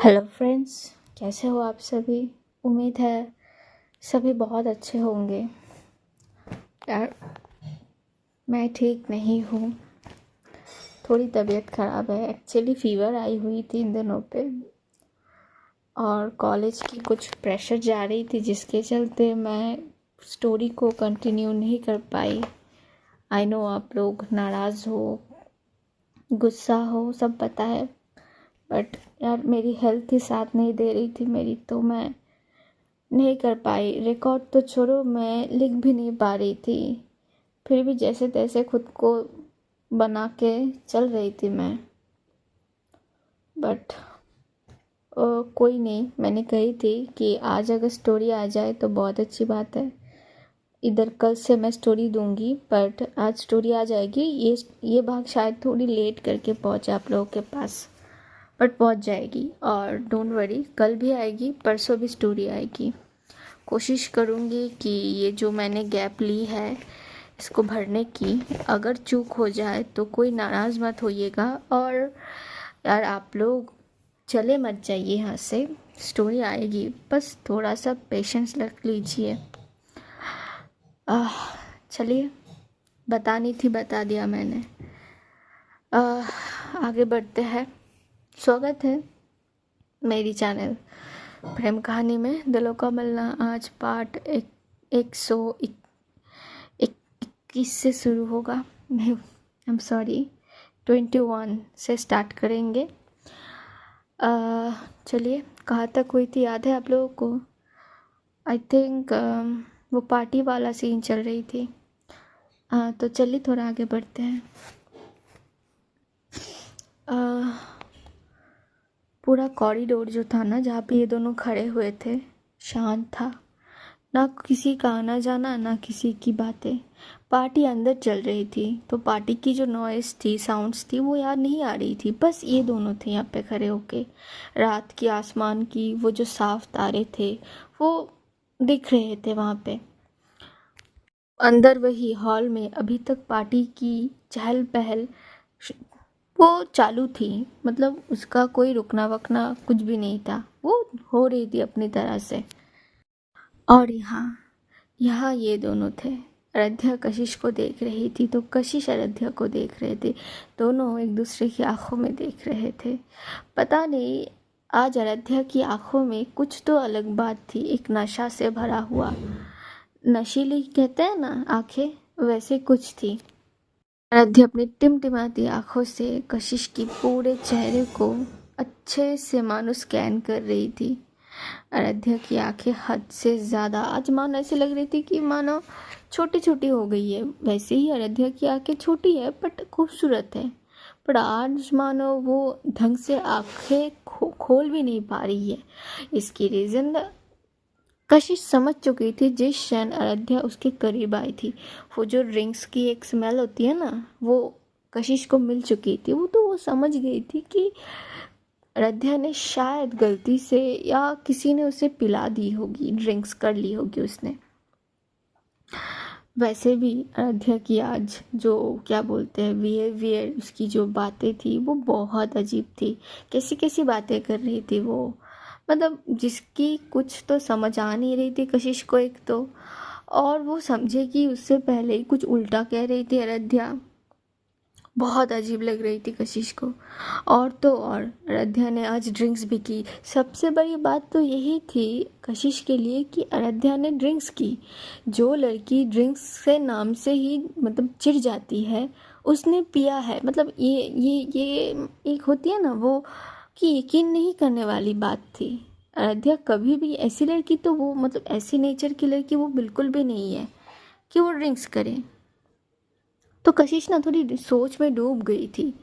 Hello friends, कैसे हो आप सभी। उम्मीद है सभी बहुत अच्छे होंगे। यार, मैं ठीक नहीं हूँ। थोड़ी तबीयत ख़राब है। एक्चुअली फ़ीवर आई हुई थी इन दिनों पे, और कॉलेज की कुछ प्रेशर जा रही थी, जिसके चलते मैं स्टोरी को कंटिन्यू नहीं कर पाई। आई नो आप लोग नाराज़ हो, गुस्सा हो, सब पता है। बट यार, मेरी हेल्थ ही साथ नहीं दे रही थी मेरी, तो मैं नहीं कर पाई। रिकॉर्ड तो छोड़ो, मैं लिख भी नहीं पा रही थी। फिर भी जैसे तैसे खुद को बना के चल रही थी मैं। बट कोई नहीं, मैंने कही थी कि आज अगर स्टोरी आ जाए तो बहुत अच्छी बात है। इधर कल से मैं स्टोरी दूंगी, बट आज स्टोरी आ जाएगी। ये भाग शायद थोड़ी लेट करके पहुंचे आप लोगों के पास, बट पहुंच जाएगी। और डोंट वरी, कल भी आएगी, परसों भी स्टोरी आएगी। कोशिश करूँगी कि ये जो मैंने गैप ली है इसको भरने की। अगर चूक हो जाए तो कोई नाराज़ मत होइएगा। और यार, आप लोग चले मत जाइए यहाँ से, स्टोरी आएगी, बस थोड़ा सा पेशेंस रख लीजिए। चलिए, बतानी थी बता दिया मैंने। आगे बढ़ते हैं। स्वागत है मेरी चैनल प्रेम कहानी में दिलों का मिलना। आज पार्ट 121 से शुरू होगा। नहीं, आई एम सॉरी, 21 से स्टार्ट करेंगे। चलिए, कहाँ तक हुई थी याद है आप लोगों को? आई थिंक वो पार्टी वाला सीन चल रही थी। तो चलिए थोड़ा आगे बढ़ते हैं। पूरा कॉरिडोर जो था ना, जहाँ पे ये दोनों खड़े हुए थे, शांत था। ना किसी का आना जाना, ना किसी की बातें। पार्टी अंदर चल रही थी, तो पार्टी की जो नॉइज़ थी, साउंड्स थी, वो याद नहीं आ रही थी। बस ये दोनों थे यहाँ पे खड़े होके। रात की आसमान की वो जो साफ तारे थे, वो दिख रहे थे वहाँ पे। अंदर वही हॉल में अभी तक पार्टी की चहल पहल वो चालू थी। मतलब उसका कोई रुकना वकना कुछ भी नहीं था, वो हो रही थी अपनी तरह से। और यहाँ ये दोनों थे। आराध्या कशिश को देख रही थी, तो कशिश आराध्या को देख रहे थे। दोनों एक दूसरे की आंखों में देख रहे थे। पता नहीं, आज आराध्या की आंखों में कुछ तो अलग बात थी, एक नशा से भरा हुआ। नशीली कहते हैं ना आंखें, वैसे कुछ थी। आराध्या अपनी टिमटिमाती आंखों से कशिश की पूरे चेहरे को अच्छे से मानो स्कैन कर रही थी। आराध्या की आंखें हद से ज़्यादा आज मानो ऐसे लग रही थी कि मानो छोटी छोटी हो गई है। वैसे ही आराध्या की आंखें छोटी है बट खूबसूरत है। पर आज मानो वो ढंग से आंखें खोल भी नहीं पा रही है। इसकी रीज़न कशिश समझ चुकी थी जिस क्षण आराध्या उसके करीब आई थी। वो जो ड्रिंक्स की एक स्मेल होती है ना, वो कशिश को मिल चुकी थी। वो समझ गई थी कि आराध्या ने शायद गलती से या किसी ने उसे पिला दी होगी, ड्रिंक्स कर ली होगी उसने। वैसे भी आराध्या की आज जो क्या बोलते हैं बिहेवियर, उसकी जो बातें थी वो बहुत अजीब थी। कैसी कैसी बातें कर रही थी वो, मतलब जिसकी कुछ तो समझ आ नहीं रही थी कशिश को एक तो। और वो समझे कि उससे पहले ही कुछ उल्टा कह रही थी आराध्या। बहुत अजीब लग रही थी कशिश को। और तो और आराध्या ने आज ड्रिंक्स भी की। सबसे बड़ी बात तो यही थी कशिश के लिए कि आराध्या ने ड्रिंक्स की। जो लड़की ड्रिंक्स से नाम से ही मतलब चिढ़ जाती है, उसने पिया है। मतलब ये एक होती है ना वो, कि यकीन नहीं करने वाली बात थी। आराध्या कभी भी ऐसी लड़की, तो वो मतलब ऐसी नेचर की लड़की वो बिल्कुल भी नहीं है कि वो ड्रिंक्स करे। तो कशिश ना थोड़ी सोच में डूब गई थी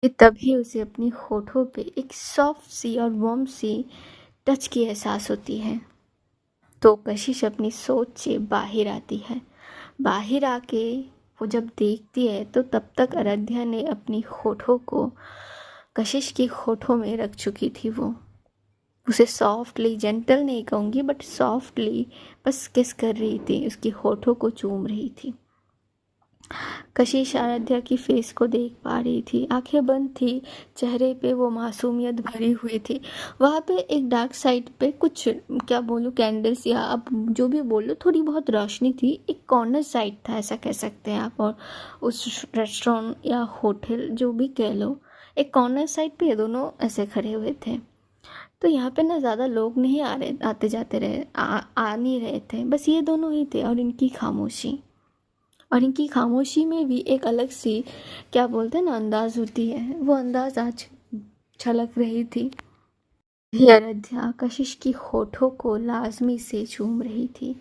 कि तभी उसे अपनी होठों पे एक सॉफ्ट सी और वार्म सी टच की एहसास होती है। तो कशिश अपनी सोच से बाहर आती है। बाहर आके वो जब देखती है, तो तब तक आराध्या ने अपनी होठों को कशिश की होठों में रख चुकी थी। वो उसे सॉफ्टली, जेंटल नहीं कहूँगी बट सॉफ्टली बस किस कर रही थी, उसकी होठों को चूम रही थी। कशिश आराध्या की फेस को देख पा रही थी। आंखें बंद थी, चेहरे पे वो मासूमियत भरी हुई थी। वहाँ पे एक डार्क साइड पे कुछ, क्या बोलूँ, कैंडल्स या आप जो भी बोलो, थोड़ी बहुत रोशनी थी। एक कॉर्नर साइड था, ऐसा कह सकते हैं आप। और उस रेस्टोरेंट या होटल जो भी कह लो, एक कॉर्नर साइड पे ये दोनों ऐसे खड़े हुए थे। तो यहाँ पे ना ज़्यादा लोग नहीं आ रहे, आते जाते रहे, आ नहीं रहे थे, बस ये दोनों ही थे और इनकी खामोशी। और इनकी खामोशी में भी एक अलग सी, क्या बोलते हैं ना, अंदाज होती है। वो अंदाज आज छलक रही थी। ये आराध्या कशिश की होठों को लाजमी से चूम रही थी।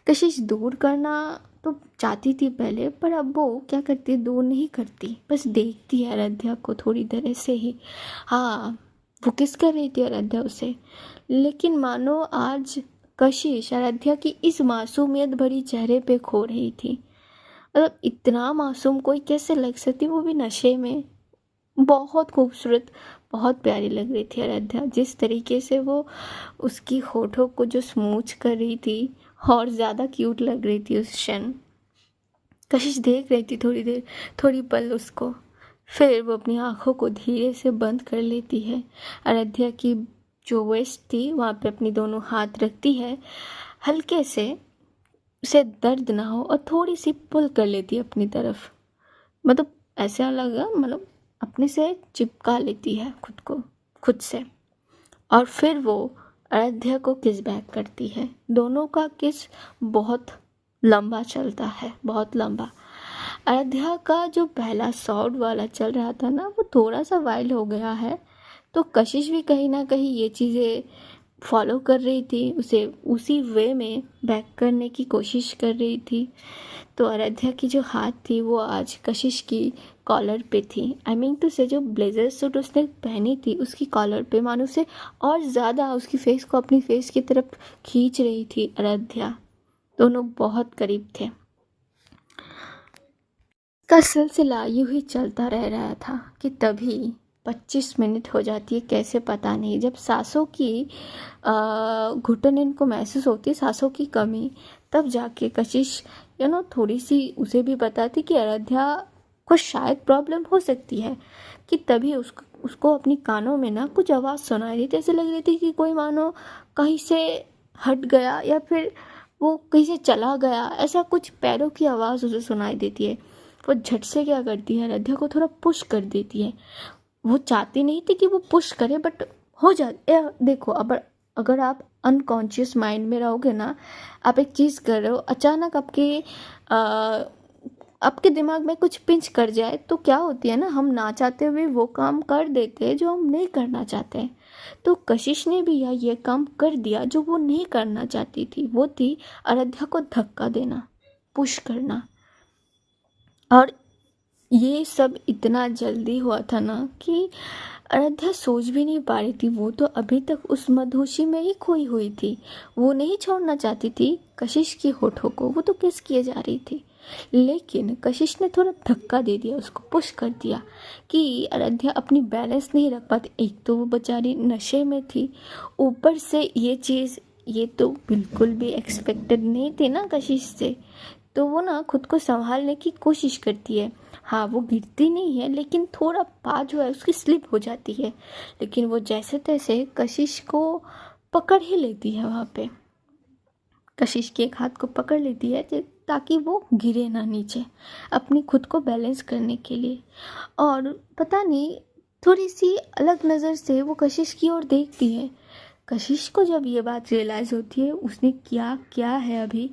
कशिश दूर करना तो चाहती थी पहले, पर अब वो क्या करती, दूर नहीं करती, बस देखती है आराध्या को थोड़ी देर ऐसे ही। हाँ, वो किस कर रही थी आराध्या उसे, लेकिन मानो आज कशिश आराध्या की इस मासूमियत भरी चेहरे पे खो रही थी। मतलब इतना मासूम कोई कैसे लग सकती, वो भी नशे में। बहुत खूबसूरत, बहुत प्यारी लग रही थी आराध्या। जिस तरीके से वो उसकी होठों को जो स्मूच कर रही थी, और ज़्यादा क्यूट लग रही थी उस क्षण। कशिश देख रही थी थोड़ी देर, थोड़ी पल उसको, फिर वो अपनी आंखों को धीरे से बंद कर लेती है। आराध्या की जो वेस्ट थी वहाँ पे अपनी दोनों हाथ रखती है, हल्के से, उसे दर्द ना हो, और थोड़ी सी पुल कर लेती है अपनी तरफ। मतलब ऐसा लगा, मतलब अपने से चिपका लेती है खुद को, खुद से। और फिर वो आराध्या को किस बैक करती है। दोनों का किस बहुत लंबा चलता है, बहुत लंबा। आराध्या का जो पहला सॉफ्ट वाला चल रहा था ना, वो थोड़ा सा वाइल्ड हो गया है। तो कशिश भी कहीं ना कहीं ये चीज़ें फॉलो कर रही थी, उसे उसी वे में बैक करने की कोशिश कर रही थी। तो आराध्या की जो हाथ थी वो आज कशिश की कॉलर पे थी। आई मीन टू से, जो ब्लेजर सूट उसने पहनी थी उसकी कॉलर पे, मानो उसे और ज़्यादा उसकी फेस को अपनी फेस की तरफ खींच रही थी आराध्या। दोनों बहुत करीब थे। का सिलसिला यूं ही चलता रह रहा था कि तभी 25 मिनट हो जाती है, कैसे पता नहीं। जब सांसों की घुटन इनको महसूस होती है, सांसों की कमी, तब जाके कशिश थोड़ी सी उसे भी बताती कि आराध्या को शायद प्रॉब्लम हो सकती है। कि तभी उसको अपनी कानों में ना कुछ आवाज़ सुनाई दी थी। ऐसे लग रही थी कि कोई मानो कहीं से हट गया, या फिर वो कहीं से चला गया, ऐसा कुछ पैरों की आवाज़ उसे सुनाई देती है। वो झट से क्या करती है, आराध्या को थोड़ा पुश कर देती है। वो चाहती नहीं थी कि वो पुश करे, बट हो जाए। देखो, अब अगर आप अनकॉन्शियस माइंड में रहोगे ना, आप एक चीज़ कर रहे हो, अचानक आपके दिमाग में कुछ पिंच कर जाए, तो क्या होती है ना, हम ना चाहते हुए वो काम कर देते हैं जो हम नहीं करना चाहते हैं। तो कशिश ने भी ये काम कर दिया जो वो नहीं करना चाहती थी। वो थी आराध्या को धक्का देना, पुश करना। और ये सब इतना जल्दी हुआ था ना कि आराध्या सोच भी नहीं पा रही थी। वो तो अभी तक उस मधोशी में ही खोई हुई थी। वो नहीं छोड़ना चाहती थी कशिश की होठों को, वो तो किस किए जा रही थी। लेकिन कशिश ने थोड़ा धक्का दे दिया, उसको पुश कर दिया कि आराध्या अपनी बैलेंस नहीं रख पाती। एक तो वो बेचारी नशे में थी, ऊपर से ये चीज़, ये तो बिल्कुल भी एक्सपेक्टेड नहीं थी ना कशिश से। तो वो ना खुद को संभालने की कोशिश करती है। हाँ, वो गिरती नहीं है, लेकिन थोड़ा पाँव जो है उसकी स्लिप हो जाती है। लेकिन वो जैसे तैसे कशिश को पकड़ ही लेती है। वहाँ पे कशिश के एक हाथ को पकड़ लेती है ताकि वो गिरे ना नीचे, अपनी खुद को बैलेंस करने के लिए। और पता नहीं, थोड़ी सी अलग नज़र से वो कशिश की ओर देखती है। कशिश को जब ये बात रियलाइज़ होती है उसने क्या क्या है अभी,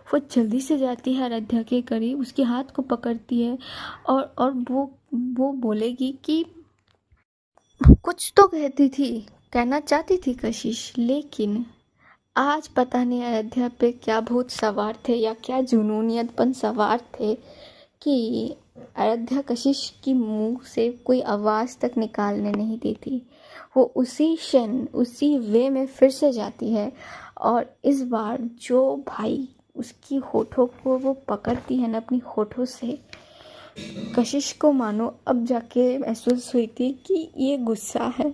वो जल्दी से जाती है आराध्या के करीब, उसके हाथ को पकड़ती है। और वो बोलेगी कि कुछ तो कहती थी, कहना चाहती थी कशिश, लेकिन आज पता नहीं आराध्या पे क्या भूत सवार थे या क्या जुनूनियतपन सवार थे कि आराध्या कशिश की मुंह से कोई आवाज़ तक निकालने नहीं देती। वो उसी क्षण उसी वे में फिर से जाती है, और इस बार जो भाई उसकी होठों को वो पकड़ती है ना अपनी होठों से, कशिश को मानो अब जाके महसूस हुई थी कि ये गुस्सा है,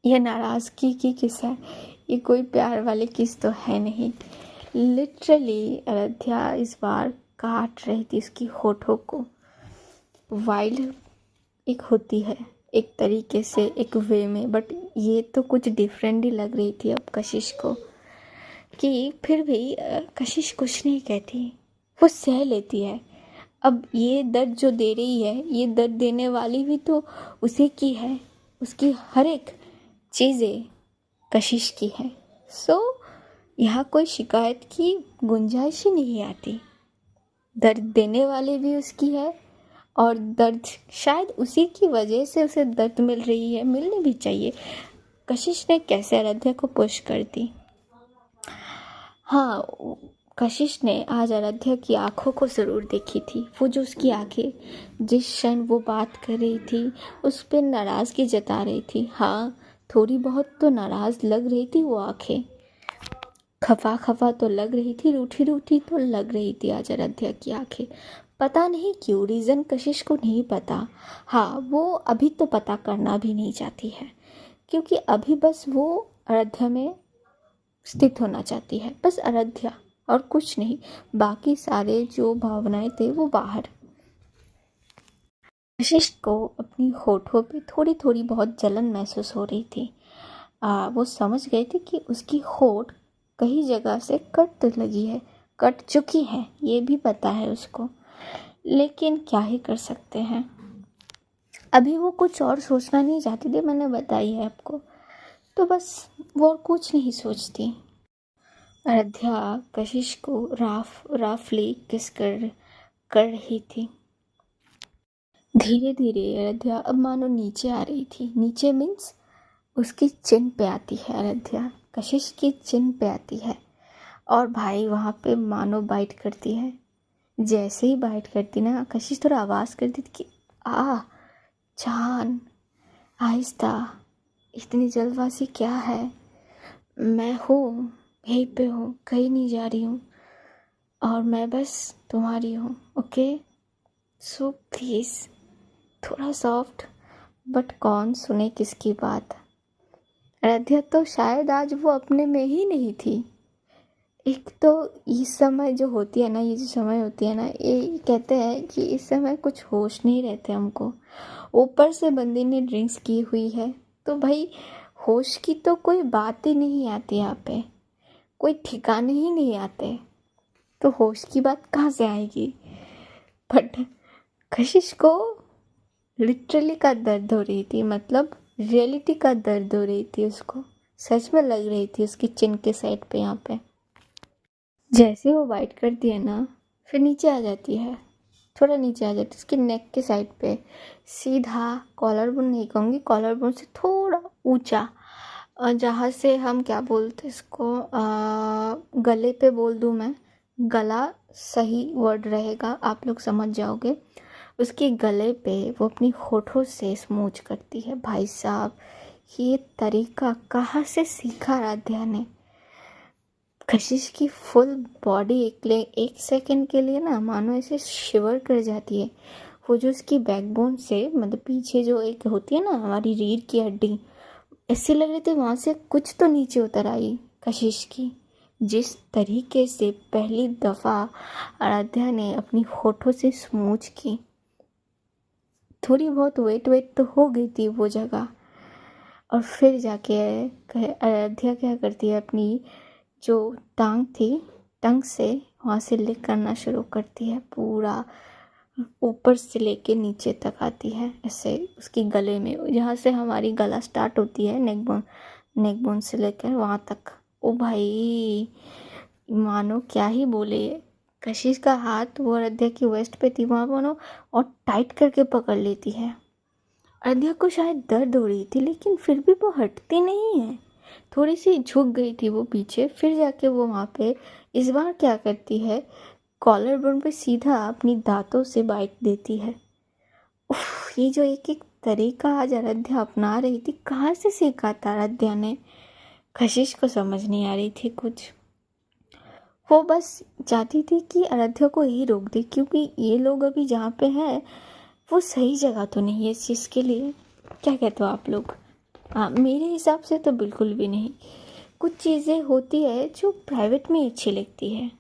ये नाराज़गी की किस है, ये कोई प्यार वाली किस तो है नहीं। लिटरली आराध्या इस बार काट रही थी उसकी होठों को। वाइल्ड एक होती है एक तरीके से, एक वे में, बट ये तो कुछ डिफरेंट ही लग रही थी अब कशिश को। कि फिर भी कशिश कुछ नहीं कहती, वो सह लेती है। अब ये दर्द जो दे रही है, ये दर्द देने वाली भी तो उसी की है, उसकी हर एक चीज़ें कशिश की है। सो यहाँ कोई शिकायत की गुंजाइश ही नहीं आती। दर्द देने वाली भी उसकी है, और दर्द शायद उसी की वजह से उसे दर्द मिल रही है, मिलनी भी चाहिए। कशिश ने कैसे आराध्या को पुश कर दी। हाँ, कशिश ने आज आराध्या की आंखों को ज़रूर देखी थी। वो जो उसकी आंखें जिस क्षण वो बात कर रही थी उस पर नाराज़गी जता रही थी। हाँ, थोड़ी बहुत तो नाराज़ लग रही थी वो आंखें, खफा खफा तो लग रही थी, रूठी रूठी तो लग रही थी आज आराध्या की आंखें। पता नहीं क्यों, रीज़न कशिश को नहीं पता। हाँ, वो अभी तो पता करना भी नहीं चाहती है, क्योंकि अभी बस वो आराध्या में स्थित होना चाहती है, बस आराध्या और कुछ नहीं। बाकी सारे जो भावनाएं थे वो बाहर। कशिश को अपनी होठों पे थोड़ी थोड़ी बहुत जलन महसूस हो रही थी। वो समझ गई थी कि उसकी होठ कई जगह से कट लगी है, कट चुकी है, ये भी पता है उसको, लेकिन क्या ही कर सकते हैं। अभी वो कुछ और सोचना नहीं चाहती थी, मैंने बताई है आपको, तो बस वो और कुछ नहीं सोचती। आराध्या कशिश को राफली किस कर रही थी। धीरे धीरे आराध्या अब मानो नीचे आ रही थी। नीचे मीन्स उसकी चिन पे आती है आराध्या, कशिश की चिन पे आती है, और भाई वहाँ पे मानो बाइट करती है। जैसे ही बाइट करती ना, कशिश थोड़ा आवाज़ करती थी कि जान, आहिस्ता, इतनी जल्दबाजी क्या है, मैं हूँ, यहीं पे हूँ, कहीं नहीं जा रही हूँ, और मैं बस तुम्हारी हूँ, ओके। सो प्लीज़ थोड़ा सॉफ्ट। बट कौन सुने किसकी बात। आराध्या तो शायद आज वो अपने में ही नहीं थी। एक तो इस समय जो होती है ना, ये जो समय होती है ना, ये कहते हैं कि इस समय कुछ होश नहीं रहते हमको। ऊपर से बंदी ने ड्रिंक्स की हुई है, तो भाई होश की तो कोई बात ही नहीं आती यहाँ पे, कोई ठिकाने ही नहीं आते, तो होश की बात कहाँ से आएगी। बट कशिश को लिटरली का दर्द हो रही थी, मतलब रियलिटी का दर्द हो रही थी उसको, सच में लग रही थी उसकी चिन के साइड पे, यहाँ पे जैसे वो बाइट करती है ना, फिर नीचे आ जाती है, थोड़ा नीचे आ जाती है उसकी नेक के साइड पे, सीधा कॉलर बोन नहीं कहूँगी, कॉलर बोन से थोड़ा ऊंचा, जहाँ से हम क्या बोलते इसको, गले पे बोल दूँ मैं, गला सही वर्ड रहेगा, आप लोग समझ जाओगे। उसके गले पे वो अपनी होठों से स्मूच करती है। भाई साहब, ये तरीका कहाँ से सीखा आराध्या ने। कशिश की फुल बॉडी एक सेकंड के लिए ना मानो ऐसे शिवर कर जाती है। वो जो उसकी बैकबोन से, मतलब पीछे जो एक होती है ना हमारी रीढ़ की हड्डी, ऐसे लग रही थी वहाँ से कुछ तो नीचे उतर आई कशिश की। जिस तरीके से पहली दफ़ा आराध्या ने अपनी होठों से स्मूच की, थोड़ी बहुत वेट तो हो गई थी वो जगह, और फिर जाके आराध्या क्या करती है, अपनी जो टांग थी, टंग से वहाँ से लिक करना शुरू करती है, पूरा ऊपर से लेके नीचे तक आती है, ऐसे उसकी गले में, जहाँ से हमारी गला स्टार्ट होती है, नेक बोन से लेकर वहाँ तक। ओ भाई, मानो क्या ही बोले। कशिश का हाथ वो आराध्या की वेस्ट पे थी, वहाँ मानो और टाइट करके पकड़ लेती है। आराध्या को शायद दर्द हो रही थी, लेकिन फिर भी वो हटती नहीं है, थोड़ी सी झुक गई थी वो पीछे। फिर जाके वो वहाँ पे इस बार क्या करती है, कॉलर बोन पे सीधा अपनी दांतों से बाइट देती है। उफ, ये जो एक एक तरीका आज आराध्या अपना रही थी, कहाँ से सीखा था आराध्या ने। कशिश को समझ नहीं आ रही थी कुछ, वो बस चाहती थी कि आराध्या को यही रोक दे, क्योंकि ये लोग अभी जहाँ पे हैं वो सही जगह तो नहीं है इस चीज़ के लिए। क्या कहते हो आप लोग? हाँ, मेरे हिसाब से तो बिल्कुल भी नहीं। कुछ चीज़ें होती है जो प्राइवेट में अच्छी लगती है,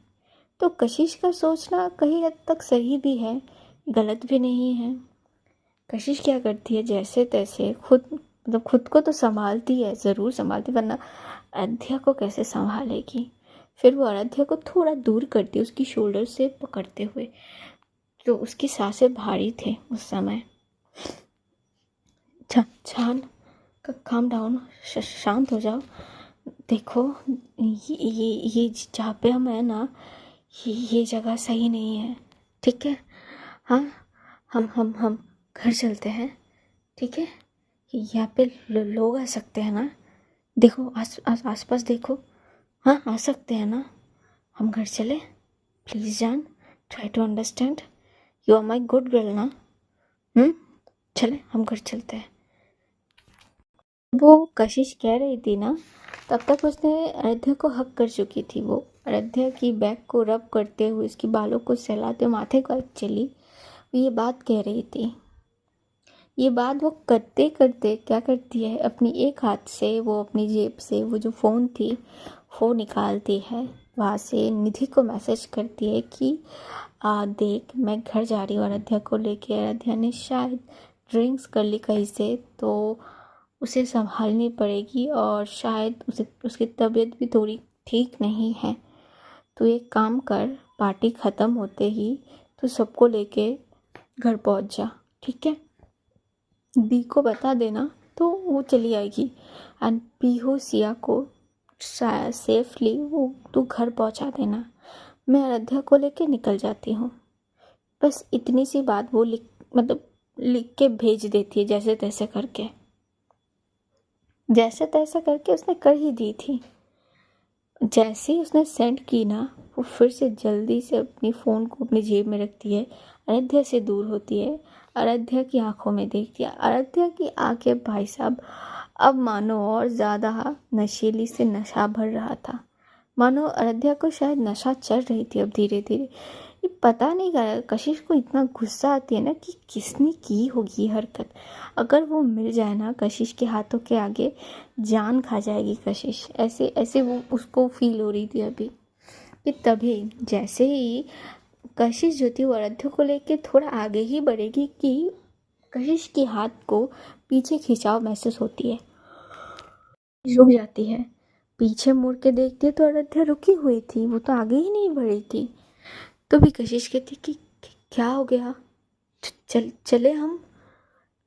तो कशिश का सोचना कहीं हद तक सही भी है, गलत भी नहीं है। कशिश क्या करती है, जैसे तैसे खुद को तो संभालती है, ज़रूर संभालती, वरना आराध्या को कैसे संभालेगी। फिर वो आराध्या को थोड़ा दूर करती है, उसकी शोल्डर से पकड़ते हुए। तो उसकी सांसें भारी थे उस समय। छान, काम डाउन, शांत हो जाओ। देखो ये जहाँ पे हम हैं ना, ये जगह सही नहीं है, ठीक है। हाँ, हम घर चलते हैं, ठीक है। यहाँ पे लोग आ सकते हैं ना, देखो आस पास देखो। हाँ, आ सकते हैं ना, हम घर चले। प्लीज़ जान, try to understand, you are my good girl ना। चले, हम घर चलते हैं। वो कशिश कह रही थी ना, तब तक उसने आराध्या को हक कर चुकी थी। वो आराध्या की बैक को रब करते हुए, उसकी बालों को सहलाते हुए माथे को चली, ये बात कह रही थी। ये बात वो करते करते क्या करती है, अपनी एक हाथ से वो अपनी जेब से वो जो फ़ोन थी वो निकालती है, वहाँ से निधि को मैसेज करती है कि देख, मैं घर जा रही हूँ आराध्या को लेके। आराध्या ने शायद ड्रिंक्स कर ली कहीं से, तो उसे संभालनी पड़ेगी और शायद उसकी तबीयत भी थोड़ी ठीक नहीं है। तो एक काम कर, पार्टी ख़त्म होते ही तो सबको लेके घर पहुंच जा, ठीक है। दी को बता देना तो वो चली आएगी, एंड पीहू सिया को सेफली वो तू घर पहुंचा देना। मैं आराध्या को लेके निकल जाती हूँ। बस इतनी सी बात वो लिख के भेज देती है, जैसे तैसे करके उसने कर ही दी थी। जैसे ही उसने सेंड की ना, वो फिर से जल्दी से अपनी फ़ोन को अपनी जेब में रखती है, आराध्या से दूर होती है, आराध्या की आंखों में देखती है। आराध्या की आंखें भाई साहब अब मानो और ज़्यादा नशीली से नशा भर रहा था, मानो आराध्या को शायद नशा चढ़ रही थी अब धीरे धीरे। ये पता नहीं, कशिश को इतना गुस्सा आती है ना कि किसने की होगी हरकत। अगर वो मिल जाए ना कशिश के हाथों के आगे, जान खा जाएगी कशिश। ऐसे ऐसे वो उसको फील हो रही थी अभी कि तभी जैसे ही कशिश जो थी वो आराध्या को लेके थोड़ा आगे ही बढ़ेगी कि कशिश के हाथ को पीछे खिंचाव महसूस होती है, रुक जाती है। पीछे मुड़ के देखती है तो आराध्या रुकी हुई थी, वो तो आगे ही नहीं बढ़ी थी। तो भी कशिश कहती कि क्या हो गया, चले हम।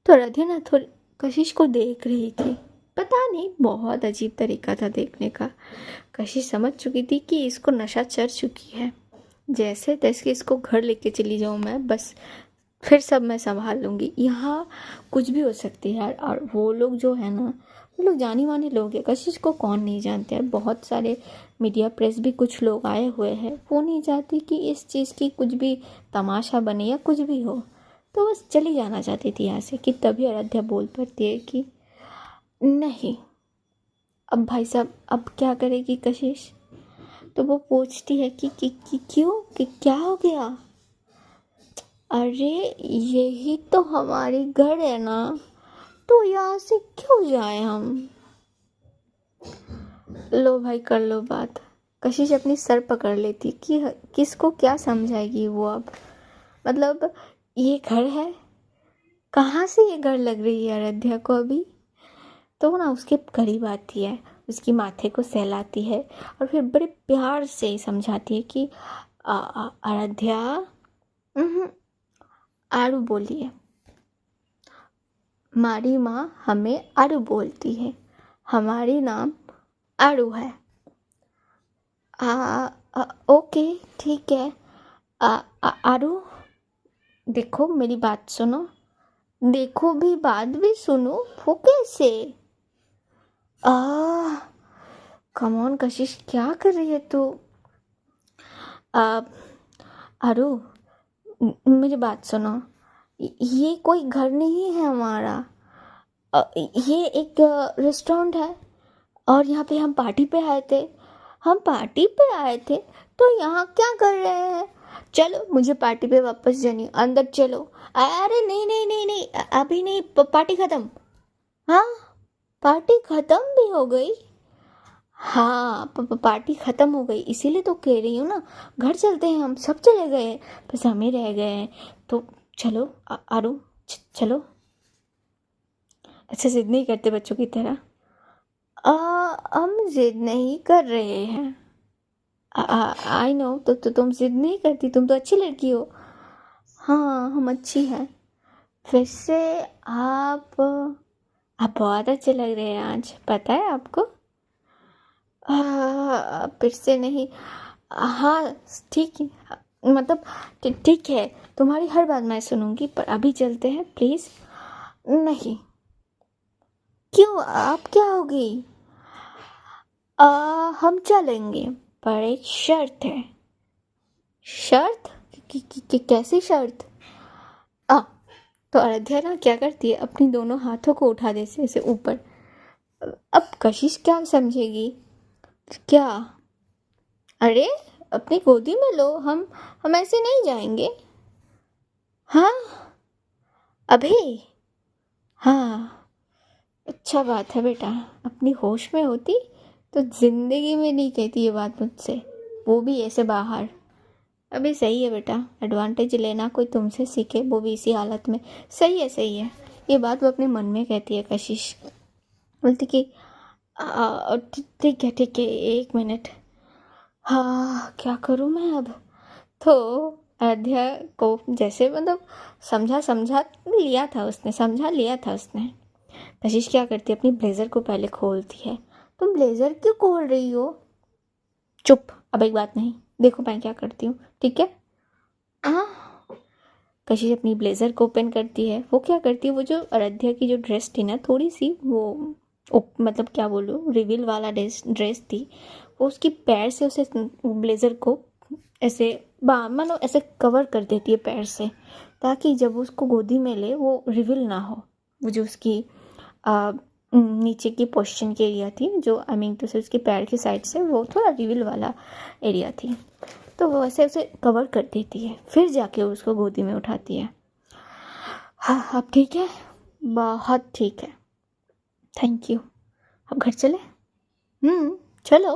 तो आराध्या ना थोड़ी कशिश को देख रही थी, पता नहीं बहुत अजीब तरीका था देखने का। कशिश समझ चुकी थी कि इसको नशा चढ़ चुकी है, जैसे तैसे इसको घर लेके चली जाऊँ मैं, बस फिर सब मैं संभाल लूँगी। यहाँ कुछ भी हो सकती है यार। और वो लोग जो है ना, वो लोग जानी माने लोग हैं, कशिश को कौन नहीं जानते यार। बहुत सारे मीडिया प्रेस भी कुछ लोग आए हुए हैं, वो नहीं चाहती कि इस चीज़ की कुछ भी तमाशा बने या कुछ भी हो, तो बस चली जाना चाहती थी यहाँ से। कि तभी आराध्या बोल पड़ती है कि नहीं, अब भाई साहब अब क्या करेगी कशिश। तो वो पूछती है कि क्यों, कि क्या हो गया। अरे यही तो हमारी घर है ना, तो यहाँ से क्यों जाए हम। लो भाई, कर लो बात। कशिश अपनी सर पकड़ लेती कि किसको क्या समझाएगी वो अब। मतलब ये घर है, कहाँ से ये घर लग रही है आराध्या को अभी। तो ना उसके करीब आती है, उसकी माथे को सहलाती है और फिर बड़े प्यार से समझाती है कि आराध्या, आरू बोली है, हमारी माँ हमें आरू बोलती है, हमारी नाम आरू है। ओके ठीक है। आरू देखो मेरी बात सुनो, देखो भी बात भी सुनो, वो कैसे। कम ऑन कशिश, क्या कर रही है तू। आरू मेरी बात सुनो, ये कोई घर नहीं है हमारा, ये एक रेस्टोरेंट है और यहाँ पे हम पार्टी पे आए थे। हम पार्टी पे आए थे तो यहाँ क्या कर रहे हैं। चलो मुझे पार्टी पे वापस जानी, अंदर चलो। अरे नहीं नहीं नहीं नहीं, अभी नहीं, पार्टी ख़त्म। हाँ, पार्टी ख़त्म भी हो गई। हाँ, पार्टी खत्म हो गई, इसीलिए तो कह रही हूँ ना, घर चलते हैं, हम सब चले गए हैं, बस हम ही रह गए हैं। तो चलो आरो, चलो। अच्छा, जिद नहीं करते बच्चों की तरह। हम जिद नहीं कर रहे हैं। आई नो, तो तुम जिद नहीं करती, तुम तो अच्छी लड़की हो। हाँ, हम अच्छी हैं। वैसे आप बहुत अच्छे लग रहे हैं आज, पता है आपको। फिर से नहीं। हाँ, ठीक है, मतलब ठीक है, तुम्हारी हर बात मैं सुनूंगी, पर अभी चलते हैं प्लीज़। नहीं। क्यों, आप क्या होगी। हम चलेंगे, पर एक शर्त है। शर्त? कैसी शर्त। आ तो आराध्या ना क्या करती है, अपनी दोनों हाथों को उठा देती है ऊपर। अब कशिश क्या समझेगी। क्या। अरे, अपनी गोदी में लो, हम ऐसे नहीं जाएंगे। हाँ, अभी। हाँ, अच्छा बात है बेटा, अपनी होश में होती तो जिंदगी में नहीं कहती ये बात मुझसे, वो भी ऐसे बाहर। अभी सही है बेटा, एडवांटेज लेना कोई तुमसे सीखे, वो भी इसी हालत में। सही है, सही है। ये बात वो अपने मन में कहती है कशिश। बोलती कि ठीक है, 1 मिनट। हाँ, क्या करूँ मैं अब। तो अध्याय को जैसे मतलब समझा लिया था उसने, समझा लिया था उसने। कशिश क्या करती है, अपनी ब्लेज़र को पहले खोलती है। तुम ब्लेज़र क्यों खोल रही हो। चुप, अब एक बात नहीं, देखो मैं क्या करती हूँ, ठीक है। हाँ। कशिश अपनी ब्लेज़र को ओपन करती है। वो क्या करती है, वो जो आराध्या की जो ड्रेस थी ना, थोड़ी सी वो मतलब क्या बोलूँ, रिवील वाला ड्रेस थी, वो उसकी पैर से उसे ब्लेज़र को ऐसे मानो ऐसे कवर कर देती है पैर से, ताकि जब उसको गोदी में ले वो रिवील ना हो। वो जो उसकी नीचे की पोजीशन की एरिया थी, जो आई मीन टू से उसके पैर की साइड से वो थोड़ा रिवील वाला एरिया थी, तो वो ऐसे उसे कवर कर देती है, फिर जाके उसको गोदी में उठाती है। हाँ, अब ठीक है, बहुत ठीक है, थैंक यू। अब घर चले। चलो।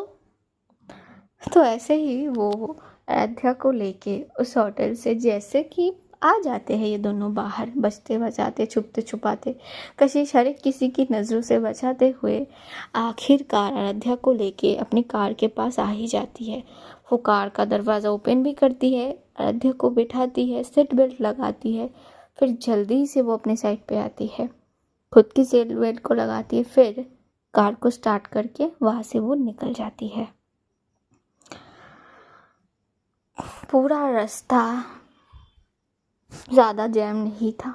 तो ऐसे ही वो अयोध्या को लेके उस होटल से जैसे कि आ जाते हैं ये दोनों बाहर, बचते बचाते, छुपते छुपाते, कशिश हर एक किसी की नज़रों से बचाते हुए आखिरकार अयोध्या को लेके अपनी कार के पास आ ही जाती है। वो कार का दरवाज़ा ओपन भी करती है, अयोध्या को बिठाती है, सीट बेल्ट लगाती है, फिर जल्दी से वो अपने साइड पे आती है, खुद की सीट बेल्ट को लगाती है, फिर कार को स्टार्ट करके वहाँ से वो निकल जाती है। पूरा रास्ता ज़्यादा जैम नहीं था।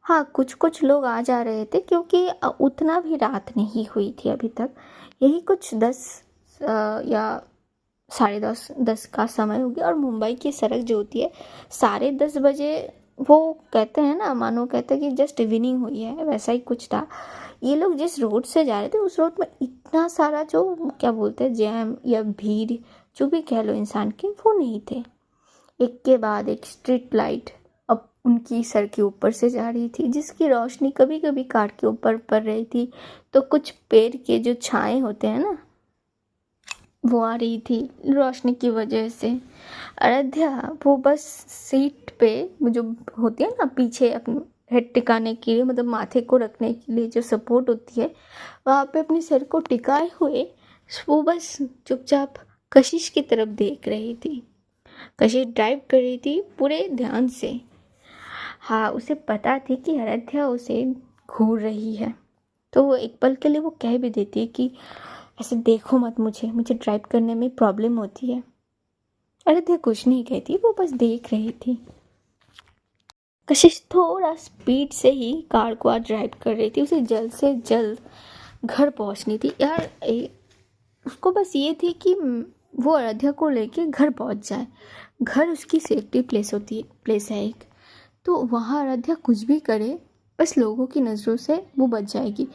हाँ, कुछ कुछ लोग आ जा रहे थे, क्योंकि उतना भी रात नहीं हुई थी अभी तक। यही कुछ 10 या 10:30 का समय हो गया, और मुंबई की सड़क जो होती है 10:30 बजे, वो कहते हैं ना, मानो कहते हैं कि जस्ट इवनिंग हुई है, वैसा ही कुछ था। ये लोग जिस रोड से जा रहे थे, उस रोड में इतना सारा जो क्या बोलते हैं जैम या भीड़, जो भी कह लो इंसान की, वो नहीं थे। एक के बाद एक स्ट्रीट लाइट अब उनकी सर के ऊपर से जा रही थी, जिसकी रोशनी कभी कभी कार के ऊपर पड़ रही थी, तो कुछ पेड़ के जो छाए होते हैं ना, वो आ रही थी रोशनी की वजह से। अयोध्या वो बस सीट पे वो जो होती है ना पीछे, अपने हेड टिकाने के लिए, मतलब माथे को रखने के लिए जो सपोर्ट होती है, वहाँ पे अपने सर को टिकाए हुए वो बस चुपचाप कशिश की तरफ देख रही थी। कशिश ड्राइव कर रही थी पूरे ध्यान से। हाँ, उसे पता थी कि अयोध्या उसे घूर रही है, तो वो एक पल के लिए वो कह भी देती है कि ऐसे देखो मत, मुझे ड्राइव करने में प्रॉब्लम होती है। अयोध्या कुछ नहीं कहती, वो बस देख रही थी। कशिश थोड़ा स्पीड से ही कार को ड्राइव कर रही थी, उसे जल्द से जल्द घर पहुंचनी थी यार। उसको बस ये थी कि वो अयोध्या को लेके घर पहुंच जाए। घर उसकी सेफ्टी प्लेस है एक, तो वहाँ अयोध्या कुछ भी करे, बस लोगों की नज़रों से वो बच जाएगी।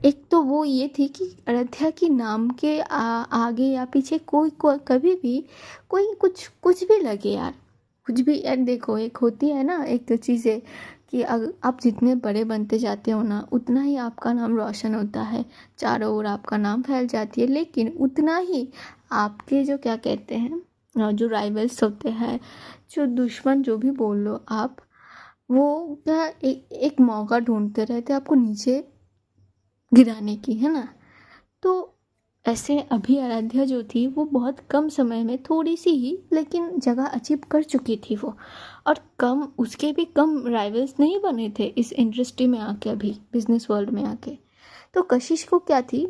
एक तो वो ये थी कि अयोध्या की नाम के आगे या पीछे कोई कभी भी कोई कुछ भी लगे यार, कुछ भी यार। देखो, एक होती है ना एक चीज़ें कि आप जितने बड़े बनते जाते हो ना, उतना ही आपका नाम रोशन होता है, चारों ओर आपका नाम फैल जाती है, लेकिन उतना ही आपके जो क्या कहते हैं, जो राइवल्स होते हैं, जो दुश्मन, जो भी बोल लो आप, वो क्या एक मौका ढूंढते रहते हैं आपको नीचे गिराने की, है ना। तो ऐसे अभी आराध्या जो थी वो बहुत कम समय में थोड़ी सी ही लेकिन जगह अचीव कर चुकी थी वो, और कम उसके भी कम राइवल्स नहीं बने थे इस इंडस्ट्री में आके, अभी बिजनेस वर्ल्ड में आके। तो कशिश को क्या थी,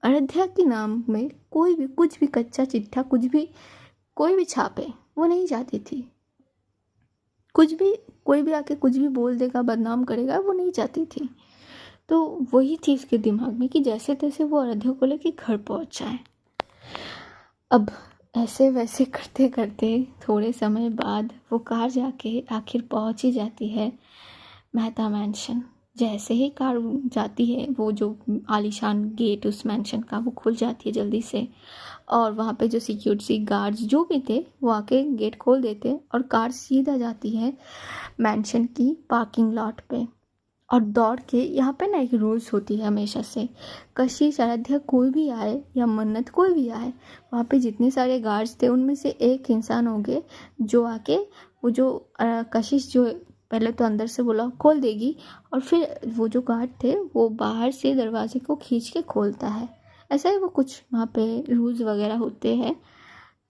आराध्या के नाम में कोई भी कुछ भी कच्चा चिट्ठा, कुछ भी कोई भी छापे, वो नहीं चाहती थी। कुछ भी कोई भी आके कुछ भी बोल देगा, बदनाम करेगा, वो नहीं चाहती थी। तो वही थी उसके दिमाग में कि जैसे तैसे वो आराध्या को लेके घर पहुंच जाए। अब ऐसे वैसे करते करते थोड़े समय बाद वो कार जाके आखिर पहुंच ही जाती है मेहता मैंशन। जैसे ही कार जाती है, वो जो आलीशान गेट उस मैंशन का वो खुल जाती है जल्दी से, और वहाँ पे जो सिक्योरिटी गार्ड्स जो भी थे वो आके गेट खोल देते और कार सीधा जाती है मैंशन की पार्किंग लॉट पे। और दौड़ के, यहाँ पे ना एक रूल्स होती है हमेशा से, कशिश, आराध्या कोई भी आए या मन्नत कोई भी आए, वहाँ पे जितने सारे गार्ड्स थे उनमें से एक इंसान होंगे जो आके वो जो कशिश जो पहले तो अंदर से बोला खोल देगी, और फिर वो जो गार्ड थे वो बाहर से दरवाजे को खींच के खोलता है। ऐसा ही वो कुछ वहाँ पे रूल्स वगैरह होते हैं।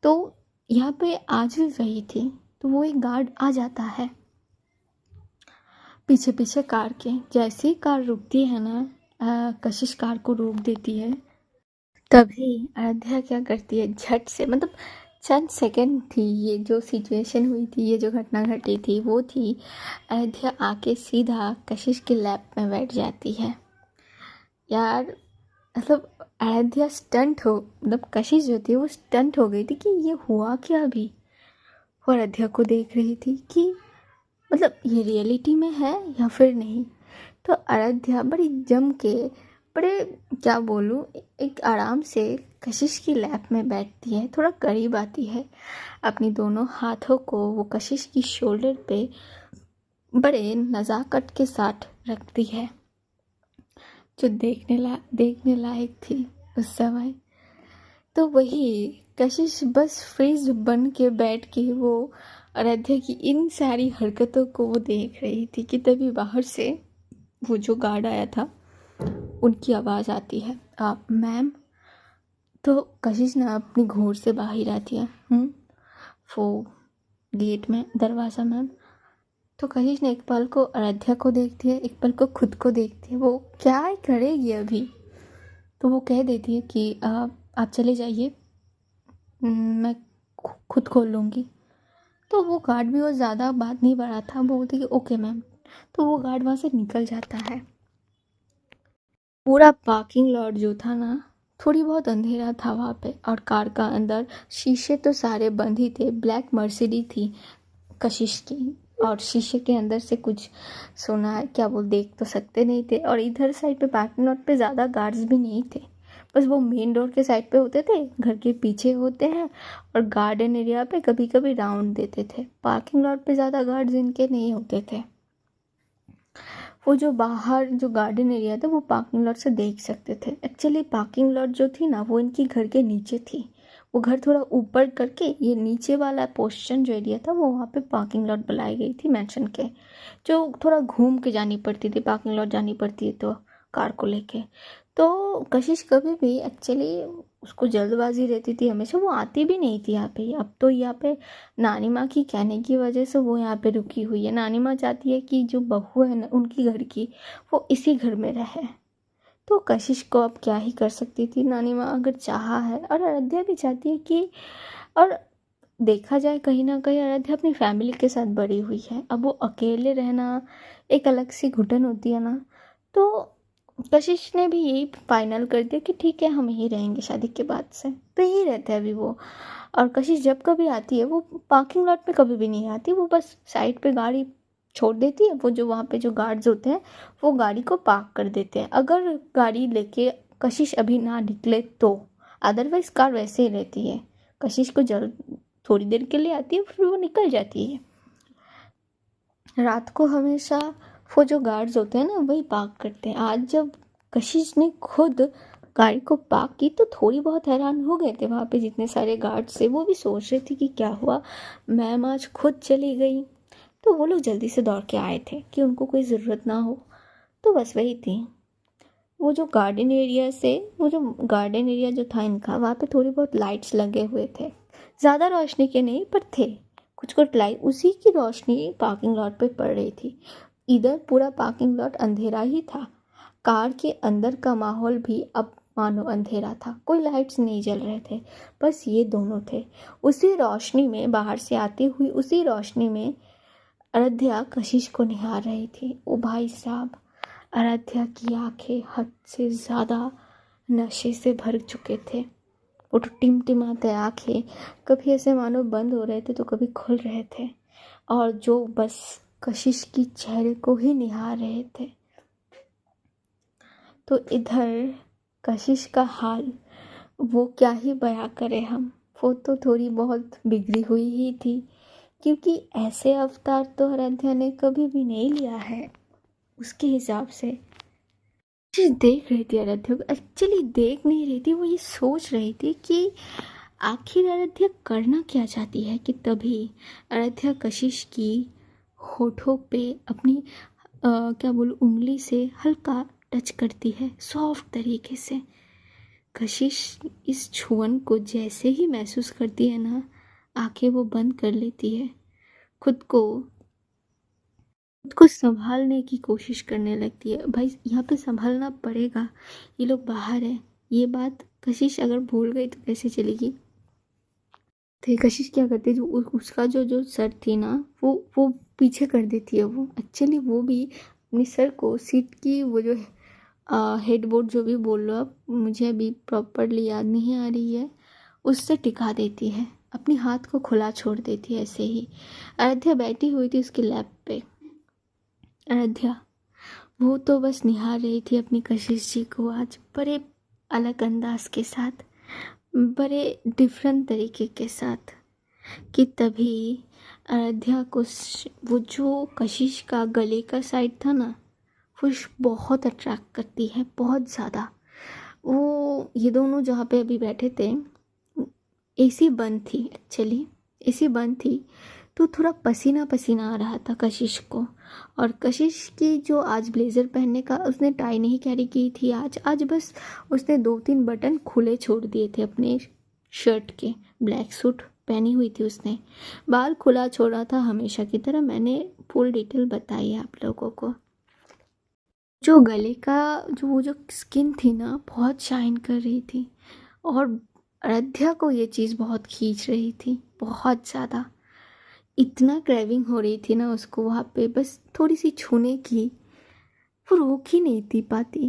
तो यहाँ पे आज भी वही थी। तो वो एक गार्ड आ जाता है पीछे पीछे कार के। जैसे ही कार रुकती है ना, कशिश कार को रोक देती है। तभी आराध्या क्या करती है, झट से, मतलब चंद सेकंड थी ये जो सिचुएशन हुई थी, ये जो घटना घटी थी वो थी, आराध्या आके सीधा कशिश के लैप में बैठ जाती है। यार मतलब आराध्या स्टंट हो, मतलब कशिश जो थी वो स्टंट हो गई थी कि ये हुआ क्या अभी। वो आराध्या को देख रही थी कि मतलब ये रियलिटी में है या फिर नहीं। तो आराध्या बड़ी जम के, बड़े क्या बोलूँ, एक आराम से कशिश की लैप में बैठती है, थोड़ा करीब आती है, अपनी दोनों हाथों को वो कशिश की शोल्डर पे बड़े नज़ाकत के साथ रखती है, जो देखने लायक थी उस समय। तो वही कशिश बस फ्रीज बन के बैठ के वो आराध्या की इन सारी हरकतों को वो देख रही थी कि तभी बाहर से वो जो गार्ड आया था उनकी आवाज़ आती है, मैम। तो कशिश ना अपनी घोर से बाहर आती है, वो गेट में दरवाज़ा मैम। तो कशिश ने एक पल को आराध्या को देखती है, एक पल को खुद को देखती है, वो क्या करेगी अभी। तो वो कह देती है कि आप चले जाइए, मैं खुद खोल लूँगी। तो वो गार्ड भी वो ज़्यादा बात नहीं बढ़ा था, वो बोलती कि ओके मैम। तो वो गार्ड वहाँ से निकल जाता है। पूरा पार्किंग लॉट जो था ना, थोड़ी बहुत अंधेरा था वहाँ पे, और कार का अंदर शीशे तो सारे बंद ही थे। ब्लैक मर्सिडीज थी कशिश की, और शीशे के अंदर से कुछ सोना क्या वो देख तो सकते नहीं थे। और इधर साइड पे पार्किंग लॉट पे ज़्यादा गार्ड्स भी नहीं थे, बस वो मेन डोर के साइड पे होते थे, घर के पीछे होते हैं, और गार्डन एरिया पे कभी कभी राउंड देते थे। पार्किंग लॉट पे ज़्यादा गार्ड्स इनके नहीं होते थे। वो जो बाहर जो गार्डन एरिया था वो पार्किंग लॉट से देख सकते थे। एक्चुअली पार्किंग लॉट जो थी ना वो इनकी घर के नीचे थी। वो घर थोड़ा ऊपर करके ये नीचे वाला पोर्शन जो एरिया था वो वहाँ पे पार्किंग लॉट बनाई गई थी मैंशन के, जो थोड़ा घूम के जानी पड़ती थी, पार्किंग लॉट जानी पड़ती है तो कार को लेके। तो कशिश कभी भी एक्चुअली उसको जल्दबाजी रहती थी हमेशा, वो आती भी नहीं थी यहाँ पे। अब तो यहाँ पे नानी माँ की कहने की वजह से वो यहाँ पे रुकी हुई है। नानी माँ चाहती है कि जो बहू है ना उनकी घर की, वो इसी घर में रहे। तो कशिश को अब क्या ही कर सकती थी, नानी माँ अगर चाहा है, और आराध्या भी चाहती है कि, और देखा जाए कहीं ना कहीं आराध्या अपनी फैमिली के साथ बड़ी हुई है। अब वो अकेले रहना एक अलग सी घुटन होती है ना। तो कशिश ने भी यही फाइनल कर दिया कि ठीक है हम यहीं रहेंगे शादी के बाद से। तो यही रहता है अभी वो। और कशिश जब कभी आती है वो पार्किंग लॉट पे कभी भी नहीं आती, वो बस साइड पे गाड़ी छोड़ देती है। वो जो वहाँ पे जो गार्ड्स होते हैं वो गाड़ी को पार्क कर देते हैं, अगर गाड़ी लेके कशिश अभी ना निकले तो। अदरवाइज कार वैसे ही रहती है, कशिश को जल्द थोड़ी देर के लिए आती है फिर वो निकल जाती है। रात को हमेशा वो जो गार्ड्स होते हैं ना वही पार्क करते हैं। आज जब कशिश ने खुद गाड़ी को पार्क की तो थोड़ी बहुत हैरान हो गए थे वहाँ पे जितने सारे गार्ड्स थे। वो भी सोच रहे थे कि क्या हुआ, मैम आज खुद चली गई। तो वो लोग जल्दी से दौड़ के आए थे कि उनको कोई ज़रूरत ना हो। तो बस वही थी। वो जो गार्डन एरिया जो था इनका, वहाँ पे थोड़ी बहुत लाइट्स लगे हुए थे, ज़्यादा रोशनी के नहीं पर थे कुछ कुछ लाइट। उसी की रोशनी पार्किंग लॉट पे पड़ रही थी। इधर पूरा पार्किंग लॉट अंधेरा ही था। कार के अंदर का माहौल भी अब मानो अंधेरा था, कोई लाइट्स नहीं जल रहे थे, बस ये दोनों थे। उसी रोशनी में बाहर से आती हुई उसी रोशनी में आराध्या कशिश को निहार रही थी। ओ भाई साहब, आराध्या की आंखें हद से ज़्यादा नशे से भर चुके थे। वो तो टिमटिमाते आंखें कभी ऐसे मानो बंद हो रहे थे तो कभी खुल रहे थे, और जो बस कशिश की चेहरे को ही निहार रहे थे। तो इधर कशिश का हाल वो क्या ही बयां करें हम। वो तो थोड़ी बहुत बिगड़ी हुई ही थी, क्योंकि ऐसे अवतार तो आराध्या ने कभी भी नहीं लिया है। उसके हिसाब से कशिश देख रही थी आराध्या को, एक्चुअली देख नहीं रही थी, वो ये सोच रही थी कि आखिर आराध्या करना क्या चाहती है। कि तभी आराध्या कशिश की होठों पे अपनी क्या बोलूँ उंगली से हल्का टच करती है सॉफ्ट तरीके से। कशिश इस छुअन को जैसे ही महसूस करती है ना, आंखें वो बंद कर लेती है, खुद को संभालने की कोशिश करने लगती है। भाई यहाँ पे संभालना पड़ेगा, ये लोग बाहर है। ये बात कशिश अगर भूल गई तो कैसे चलेगी। तो कशिश क्या करती है, जो उसका जो सर थी ना, वो पीछे कर देती है। वो एक्चुअली वो भी अपनी सर को सीट की वो जो हेडबोर्ड जो भी बोल लो आप, मुझे अभी प्रॉपरली याद नहीं आ रही है, उससे टिका देती है। अपनी हाथ को खुला छोड़ देती है ऐसे ही। आराध्या बैठी हुई थी उसके लैप पे। आराध्या वो तो बस निहार रही थी अपनी कशिश जी को आज बड़े अलग अंदाज के साथ, बड़े डिफरेंट तरीके के साथ। कि तभी आराध्या को वो जो कशिश का गले का साइड था ना, वो बहुत अट्रैक्ट करती है, बहुत ज़्यादा। वो ये दोनों जहाँ पे अभी बैठे थे, एसी बंद थी, एक्चुअली एसी बंद थी, तो थोड़ा पसीना पसीना आ रहा था कशिश को। और कशिश की जो आज ब्लेज़र पहनने का, उसने टाई नहीं कैरी की थी आज बस उसने 2-3 बटन खुले छोड़ दिए थे अपने शर्ट के। ब्लैक सूट पहनी हुई थी उसने, बाल खुला छोड़ा था हमेशा की तरह। मैंने फुल डिटेल बताई है आप लोगों को। जो गले का वो जो स्किन थी ना, बहुत शाइन कर रही थी, और आराध्या को ये चीज़ बहुत खींच रही थी, बहुत ज़्यादा। इतना क्रेविंग हो रही थी ना उसको वहाँ पे बस थोड़ी सी छूने की। वो रोक ही नहीं थी पाती।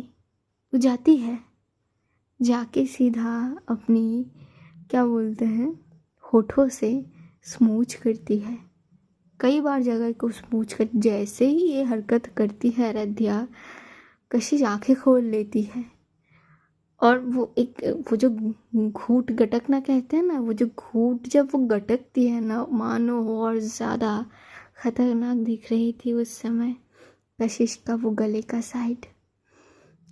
वो जाती है, जाके सीधा अपनी क्या बोलते हैं होठों से स्मूच करती है। कई बार जगह को स्मूच कर, जैसे ही ये हरकत करती है आराध्या, कशिश आंखें खोल लेती है। और वो जो घूट गटकना कहते हैं ना, वो जो घूट जब वो गटकती है ना, मानो और ज़्यादा खतरनाक दिख रही थी उस समय कशिश का वो गले का साइड।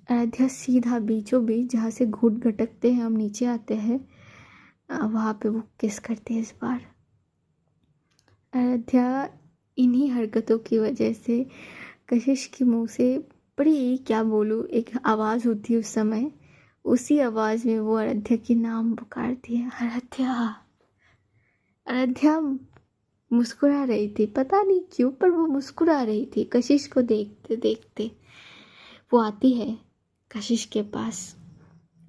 आराध्या सीधा बीचों बीच जहाँ से घूट गटकते हैं हम नीचे आते हैं, वहाँ पे वो किस करते हैं इस बार। आराध्या इन्हीं हरकतों की वजह से कशिश के मुंह से बड़ी क्या बोलूँ एक आवाज़ होती है उस समय, उसी आवाज़ में वो आराध्या के नाम पुकारती है, आराध्या। आराध्या मुस्कुरा रही थी, पता नहीं क्यों पर वो मुस्कुरा रही थी कशिश को देखते देखते। वो आती है कशिश के पास,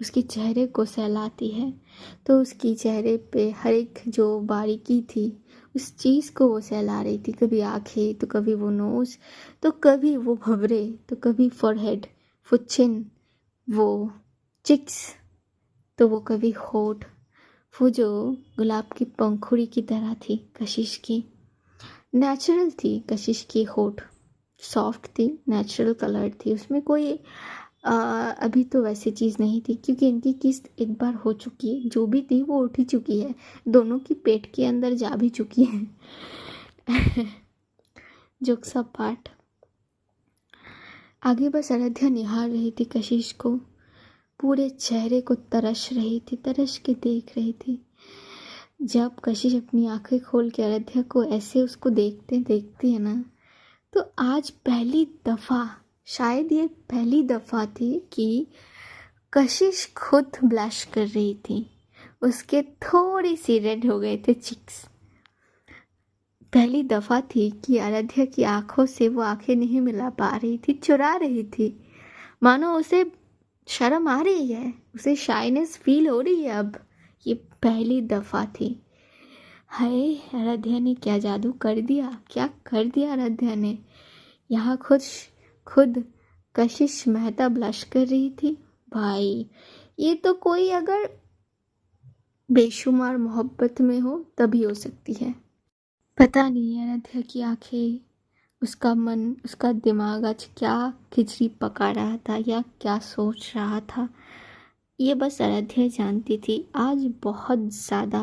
उसके चेहरे को सहलाती है, तो उसकी चेहरे पे हर एक जो बारीकी थी उस चीज़ को वो सहला रही थी। कभी आँखें, तो कभी वो नोज़, तो कभी वो भंवरे, तो कभी फॉरहेड, वो चिन, वो चिक्स, तो वो कभी होठ। वो जो गुलाब की पंखुड़ी की तरह थी कशिश की, नेचुरल थी कशिश की होठ, सॉफ्ट थी, नेचुरल कलर थी, उसमें कोई अभी तो वैसी चीज़ नहीं थी, क्योंकि इनकी किस्त एक बार हो चुकी है, जो भी थी वो उठ ही चुकी है, दोनों की पेट के अंदर जा भी चुकी है। जोक्स अपार्ट, आगे बस आराध्या निहार रही थी कशिश को, पूरे चेहरे को तरस रही थी, तरस के देख रही थी। जब कशिश अपनी आंखें खोल के आराध्या को ऐसे उसको देखती है ना, तो आज पहली दफ़ा, शायद ये पहली दफ़ा थी कि कशिश खुद ब्लश कर रही थी। उसके थोड़ी सी रेड हो गए थे चिक्स। पहली दफ़ा थी कि आराध्या की आंखों से वो आंखें नहीं मिला पा रही थी, चुरा रही थी, मानो उसे शर्म आ रही है, उसे शाइनेस फील हो रही है। अब ये पहली दफ़ा थी। हाय, आराध्या ने क्या जादू कर दिया, क्या कर दिया आराध्या ने। यहाँ खुद कशिश मेहता ब्लश कर रही थी। भाई, ये तो कोई अगर बेशुमार मोहब्बत में हो तभी हो सकती है। पता नहीं आराध्या की आंखें, उसका मन, उसका दिमाग आज क्या खिचड़ी पका रहा था या क्या सोच रहा था, ये बस आराध्या जानती थी। आज बहुत ज़्यादा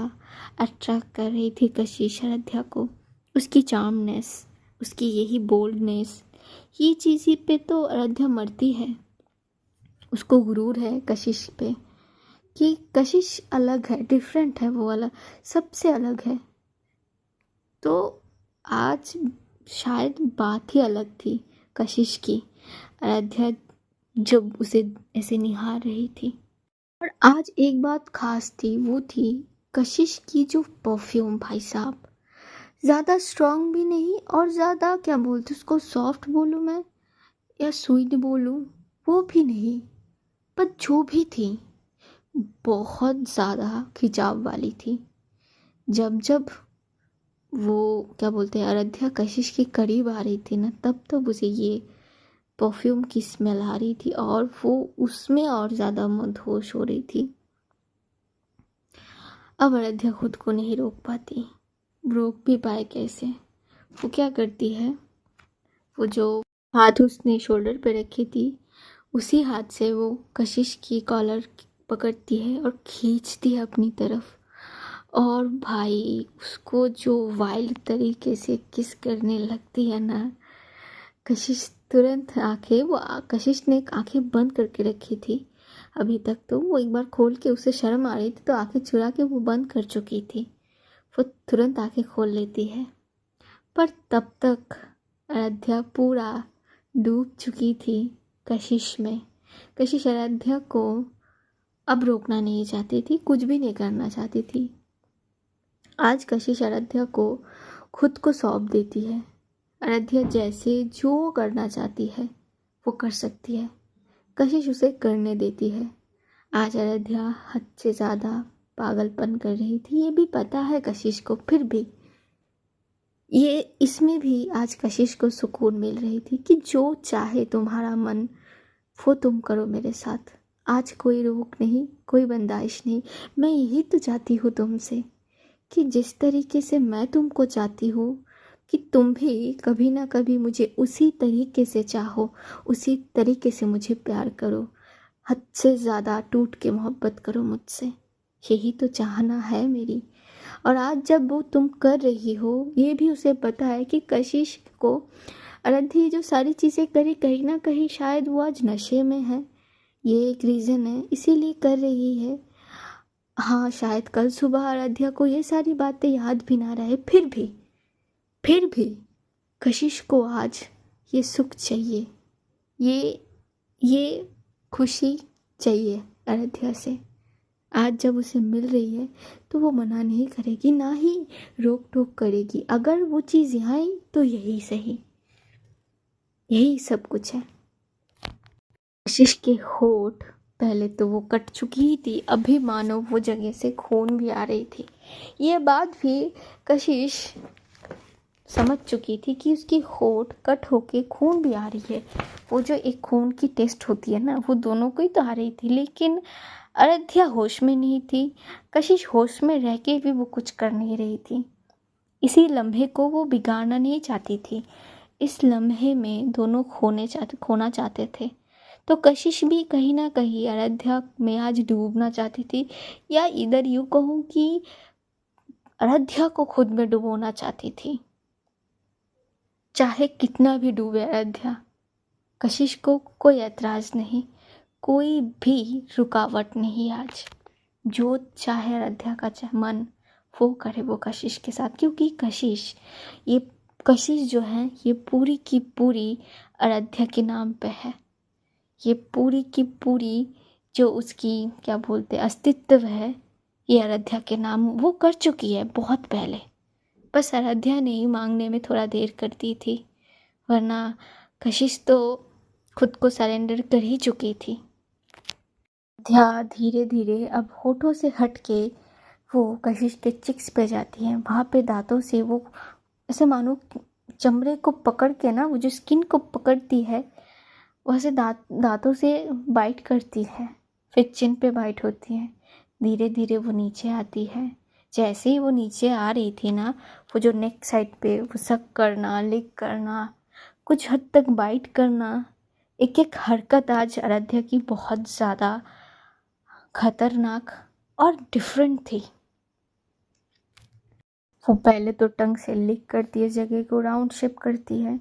अट्रैक्ट कर रही थी कशिश आराध्या को, उसकी चार्मनेस, उसकी यही बोल्डनेस, ये चीज़ ही पे तो आराध्या मरती है। उसको गुरूर है कशिश पे कि कशिश अलग है, डिफरेंट है, वो अलग, सबसे अलग है। तो आज शायद बात ही अलग थी कशिश की। आराध्या जब उसे ऐसे निहार रही थी, और आज एक बात खास थी, वो थी कशिश की जो परफ्यूम। भाई साहब, ज़्यादा स्ट्रॉन्ग भी नहीं और ज़्यादा क्या बोलते उसको, सॉफ्ट बोलूँ मैं या स्वीट बोलूँ, वो भी नहीं, पर जो भी थी बहुत ज़्यादा खिंचाव वाली थी। जब जब वो क्या बोलते हैं आराध्या कशिश के करीब आ रही थी ना, तब उसे ये परफ्यूम की स्मेल आ रही थी और वो उसमें और ज़्यादा मदहोश हो रही थी। अब आराध्या खुद को नहीं रोक पाती, रोक भी पाए कैसे। वो क्या करती है, वो जो हाथ उसने शोल्डर पे रखी थी, उसी हाथ से वो कशिश की कॉलर पकड़ती है और खींचती है अपनी तरफ। और भाई, उसको जो वाइल्ड तरीके से किस करने लगती है ना, कशिश तुरंत आंखें, वो कशिश ने आंखें बंद करके रखी थी अभी तक, तो वो एक बार खोल के, उसे शर्म आ रही थी तो आंखें चुरा के वो बंद कर चुकी थी। वो तुरंत आंखें खोल लेती है, पर तब तक आराध्या पूरा डूब चुकी थी कशिश में। कशिश आराध्या को अब रोकना नहीं चाहती थी, कुछ भी नहीं करना चाहती थी। आज कशिश आराध्या को खुद को सौंप देती है। आराध्या जैसे जो करना चाहती है वो कर सकती है, कशिश उसे करने देती है। आज आराध्या हद से ज़्यादा पागलपन कर रही थी, ये भी पता है कशिश को, फिर भी ये इसमें भी आज कशिश को सुकून मिल रही थी कि जो चाहे तुम्हारा मन वो तुम करो मेरे साथ। आज कोई रोक नहीं, कोई बंदाइश नहीं। मैं यही तो चाहती हूँ तुमसे कि जिस तरीके से मैं तुमको चाहती हूँ कि तुम भी कभी ना कभी मुझे उसी तरीके से चाहो, उसी तरीके से मुझे प्यार करो, हद से ज़्यादा टूट के मोहब्बत करो मुझसे। यही तो चाहना है मेरी। और आज जब वो तुम कर रही हो, ये भी उसे पता है कि कशिश को आराध्या जो सारी चीज़ें करी, कहीं ना कहीं शायद वो आज नशे में है, ये एक रीज़न है, इसीलिए कर रही है। हाँ, शायद कल सुबह आराध्या को ये सारी बातें याद भी ना रहे, फिर भी कशिश को आज ये सुख चाहिए, ये खुशी चाहिए आराध्या से। आज जब उसे मिल रही है तो वो मना नहीं करेगी, ना ही रोक टोक करेगी। अगर वो चीज़ यहाँ आई तो यही सही, यही सब कुछ है। कशिश के होठ पहले तो वो कट चुकी ही थी, अभी मानो वो जगह से खून भी आ रही थी। ये बात भी कशिश समझ चुकी थी कि उसकी होठ कट होके खून भी आ रही है। वो जो एक खून की टेस्ट होती है ना, वो दोनों को ही तो आ रही थी, लेकिन आराध्या होश में नहीं थी। कशिश होश में रह के भी वो कुछ कर नहीं रही थी। इसी लम्हे को वो बिगाड़ना नहीं चाहती थी, इस लम्हे में दोनों खोना चाहते थे। तो कशिश भी कहीं ना कहीं आराध्या में आज डूबना चाहती थी, या इधर यूँ कहूँ कि आराध्या को खुद में डुबोना चाहती थी। चाहे कितना भी डूबे आराध्या, कशिश को कोई ऐतराज़ नहीं, कोई भी रुकावट नहीं आज। जो चाहे आराध्या का मन वो करे वो कशिश के साथ, क्योंकि कशिश जो है ये पूरी की पूरी आराध्या के नाम पे है। ये पूरी की पूरी जो उसकी क्या बोलते अस्तित्व है, ये आराध्या के नाम वो कर चुकी है बहुत पहले। बस आराध्या ने ही मांगने में थोड़ा देर कर दी थी, वरना कशिश तो खुद को सरेंडर कर ही चुकी थी। आराध्या धीरे धीरे अब होठों से हट के वो कशिश के चिक्स पे जाती है। वहाँ पे दांतों से वो ऐसे मानो चमड़े को पकड़ के ना, वो जो स्किन को पकड़ती है वैसे दांतों से बाइट करती है। फिर चिन पे बाइट होती है। धीरे धीरे वो नीचे आती है। जैसे ही वो नीचे आ रही थी ना, वो जो नेक साइड पे वो सक करना, लिक करना, कुछ हद तक बाइट करना, एक एक हरकत आज आराध्या की बहुत ज़्यादा खतरनाक और डिफरेंट थी। वो पहले तो टंग से लिक करती है, जगह को राउंड शेप करती है,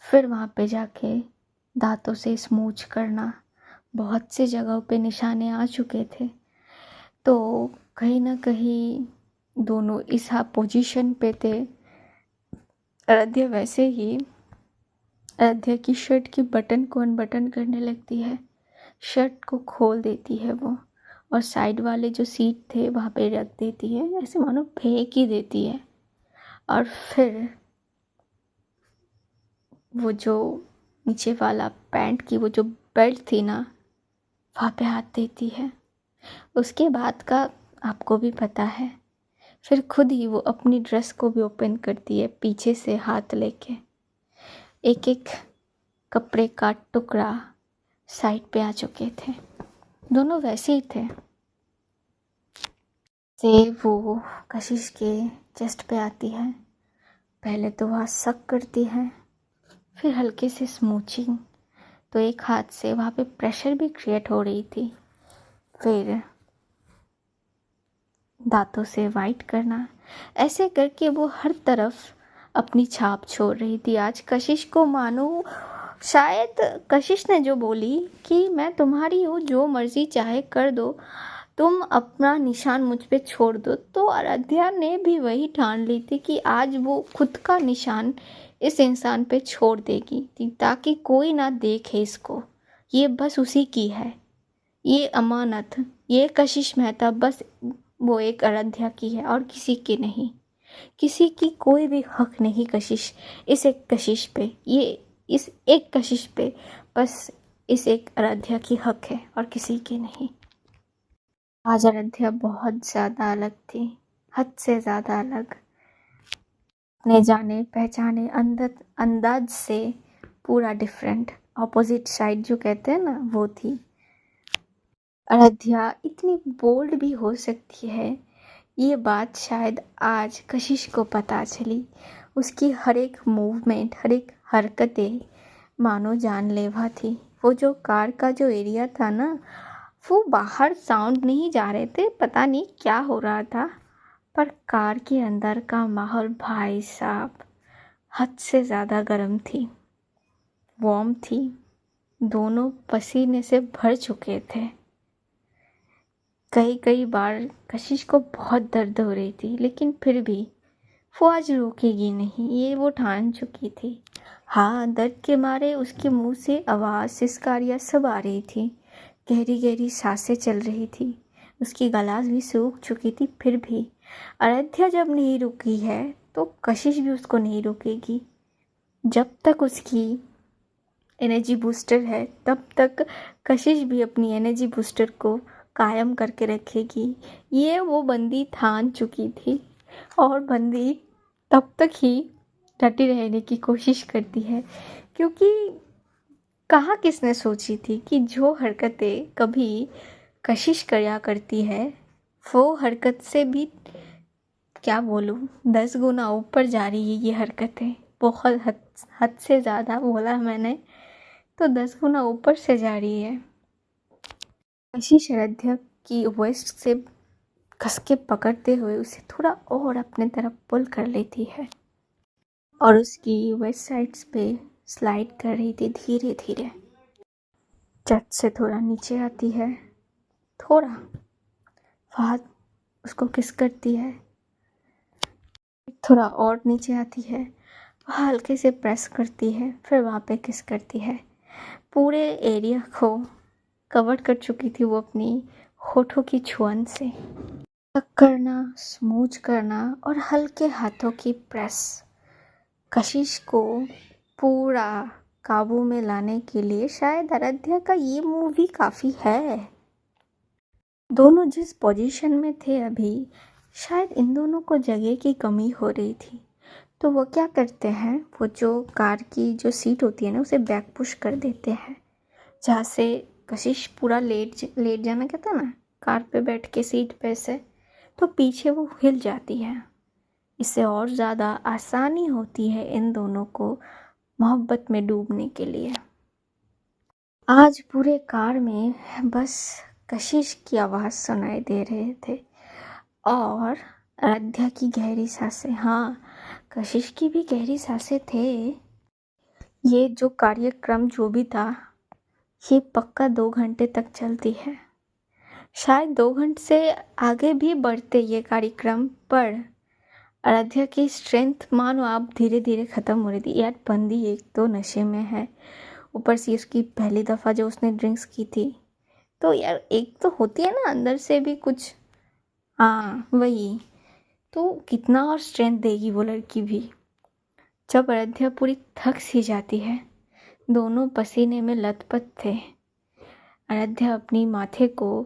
फिर वहाँ पे जाके दांतों से स्मूच करना। बहुत से जगहों पे निशाने आ चुके थे, तो कहीं ना कहीं दोनों इस पोजीशन पे थे। आराध्या वैसे ही आराध्या की शर्ट की बटन को अनबटन करने लगती है, शर्ट को खोल देती है वो, और साइड वाले जो सीट थे वहाँ पे रख देती है, ऐसे मानो फेंक ही देती है। और फिर वो जो नीचे वाला पैंट की वो जो बेल्ट थी ना, वहाँ पे हाथ देती है। उसके बाद का आपको भी पता है, फिर खुद ही वो अपनी ड्रेस को भी ओपन करती है पीछे से हाथ लेके। एक एक कपड़े का टुकड़ा साइड पे आ चुके थे, दोनों वैसे ही थे। से वो कशिश के चेस्ट पे आती है, पहले तो वहाँ सक करती है, फिर हल्के से स्मूचिंग, तो एक हाथ से वहाँ पे प्रेशर भी क्रिएट हो रही थी। फिर दांतों से वाइट करना, ऐसे करके वो हर तरफ अपनी छाप छोड़ रही थी। आज कशिश को मानो शायद कशिश ने जो बोली कि मैं तुम्हारी हूँ, जो मर्जी चाहे कर दो, तुम अपना निशान मुझ पे छोड़ दो, तो आराध्या ने भी वही ठान ली थी कि आज वो खुद का निशान इस इंसान पे छोड़ देगी, ताकि कोई ना देखे इसको। ये बस उसी की है, ये अमानत, ये कशिश मेहता बस वो एक आराध्या की है और किसी की नहीं। किसी की कोई भी हक नहीं कशिश इस एक कशिश पे, ये इस एक कशिश पे बस इस एक आराध्या की हक है और किसी की नहीं। आज आराध्या बहुत ज़्यादा अलग थी, हद से ज़्यादा अलग। अपने जाने पहचाने अंदाज से पूरा डिफरेंट, ऑपोजिट साइड जो कहते हैं ना, वो थी। आराध्या इतनी बोल्ड भी हो सकती है, ये बात शायद आज कशिश को पता चली। उसकी हर एक मूवमेंट, हर एक हरकतें मानो जानलेवा थी। वो जो कार का जो एरिया था ना, वो बाहर साउंड नहीं जा रहे थे, पता नहीं क्या हो रहा था, पर कार के अंदर का माहौल भाई साहब हद से ज़्यादा गर्म थी, वार्म थी। दोनों पसीने से भर चुके थे। कई बार कशिश को बहुत दर्द हो रही थी, लेकिन फिर भी वो आज रोकेगी नहीं, ये वो ठान चुकी थी। हाँ, दर्द के मारे उसके मुंह से आवाज़, सिसकारियाँ सब आ रही थी, गहरी गहरी सांसें चल रही थी, उसकी गला भी सूख चुकी थी। फिर भी आराध्या जब नहीं रुकी है तो कशिश भी उसको नहीं रोकेगी। जब तक उसकी एनर्जी बूस्टर है तब तक कशिश भी अपनी एनर्जी बूस्टर को कायम करके रखेगी। ये वो बंदी ठान चुकी थी, और बंदी तब तक ही डटी रहने की कोशिश करती है, क्योंकि कहाँ किसने सोची थी कि जो हरकतें कभी कशिश किया करती है, वो हरकत से भी क्या बोलूँ 10 गुना ऊपर जा रही है। ये हरकतें बहुत हद से ज़्यादा बोला मैंने, तो 10 गुना ऊपर से जा रही है। कशिश आराध्या की वेस्ट से कस के पकड़ते हुए उसे थोड़ा और अपने तरफ पुल कर लेती है, और उसकी वेस्ट साइड्स पे स्लाइड कर रही थी धीरे धीरे। चट से थोड़ा नीचे आती है, थोड़ा फहद उसको किस करती है, थोड़ा और नीचे आती है, वह हल्के से प्रेस करती है, फिर वहाँ पे किस करती है। पूरे एरिया को कवर कर चुकी थी वो अपनी होठों की छुअन से। टक करना, स्मूच करना और हल्के हाथों की प्रेस कशिश को पूरा काबू में लाने के लिए शायद आराध्या का ये मूव भी काफ़ी है। दोनों जिस पोजीशन में थे अभी, शायद इन दोनों को जगह की कमी हो रही थी। तो वो क्या करते हैं, वो जो कार की जो सीट होती है ना उसे बैक पुश कर देते हैं, जहाँ से कशिश पूरा लेट जाना कहता ना, कार पे बैठ के सीट पे से, तो पीछे वो हिल जाती है। इससे और ज़्यादा आसानी होती है इन दोनों को मोहब्बत में डूबने के लिए। आज पूरे कार में बस कशिश की आवाज़ सुनाई दे रहे थे और आराध्या की गहरी सांसें। हाँ, कशिश की भी गहरी सांसें थे। ये जो कार्यक्रम जो भी था, ये पक्का 2 घंटे तक चलती है, शायद 2 घंटे से आगे भी बढ़ते ये कार्यक्रम। पर आराध्या की स्ट्रेंथ मानो आप धीरे धीरे ख़त्म हो रही थी यार। बंदी एक तो नशे में है, ऊपर से उसकी पहली दफ़ा जो उसने ड्रिंक्स की थी, तो यार एक तो होती है ना अंदर से भी कुछ, हाँ वही, तो कितना और स्ट्रेंथ देगी वो लड़की भी। जब आराध्या पूरी थक सी जाती है, दोनों पसीने में लथपथ थे, आराध्या अपनी माथे को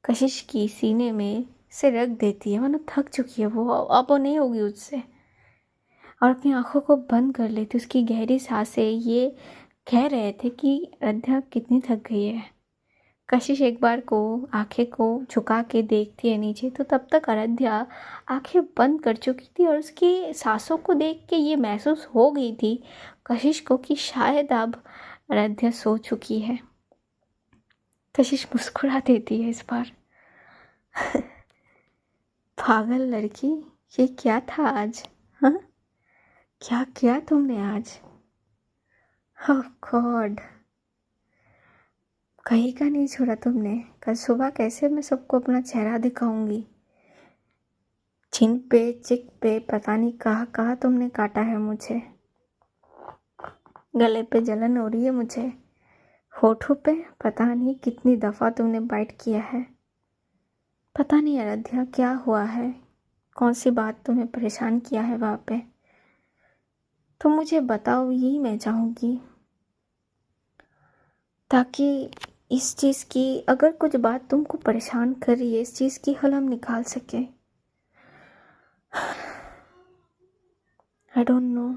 कशिश की सीने में से रख देती है, मतलब थक चुकी है वो, अब वो नहीं होगी उससे, और अपनी आंखों को बंद कर लेती। उसकी गहरी सांसें ये कह रहे थे कि आराध्या कितनी थक गई है। कशिश एक बार को आंखें को झुका के देखती है नीचे, तो तब तक आराध्या आंखें बंद कर चुकी थी और उसकी सांसों को देख के ये महसूस हो गई थी कशिश को कि शायद अब आराध्या सो चुकी है। कशिश मुस्कुरा देती है इस बार। पागल लड़की, ये क्या था आज? हाँ, क्या किया तुमने आज? ओह गॉड, कहीं का नहीं छोड़ा तुमने। कल सुबह कैसे मैं सबको अपना चेहरा दिखाऊंगी। चिन पे, चिक पे, पता नहीं कहाँ कहाँ तुमने काटा है मुझे। गले पे जलन हो रही है मुझे, होठों पे पता नहीं कितनी दफ़ा तुमने बाइट किया है। पता नहीं आराध्या क्या हुआ है, कौन सी बात तुम्हें परेशान किया है वहाँ पे, तो मुझे बताओ, यही मैं चाहूँगी, ताकि इस चीज़ की, अगर कुछ बात तुमको परेशान कर रही है, इस चीज़ की हल हम निकाल सके। आई डोंट नो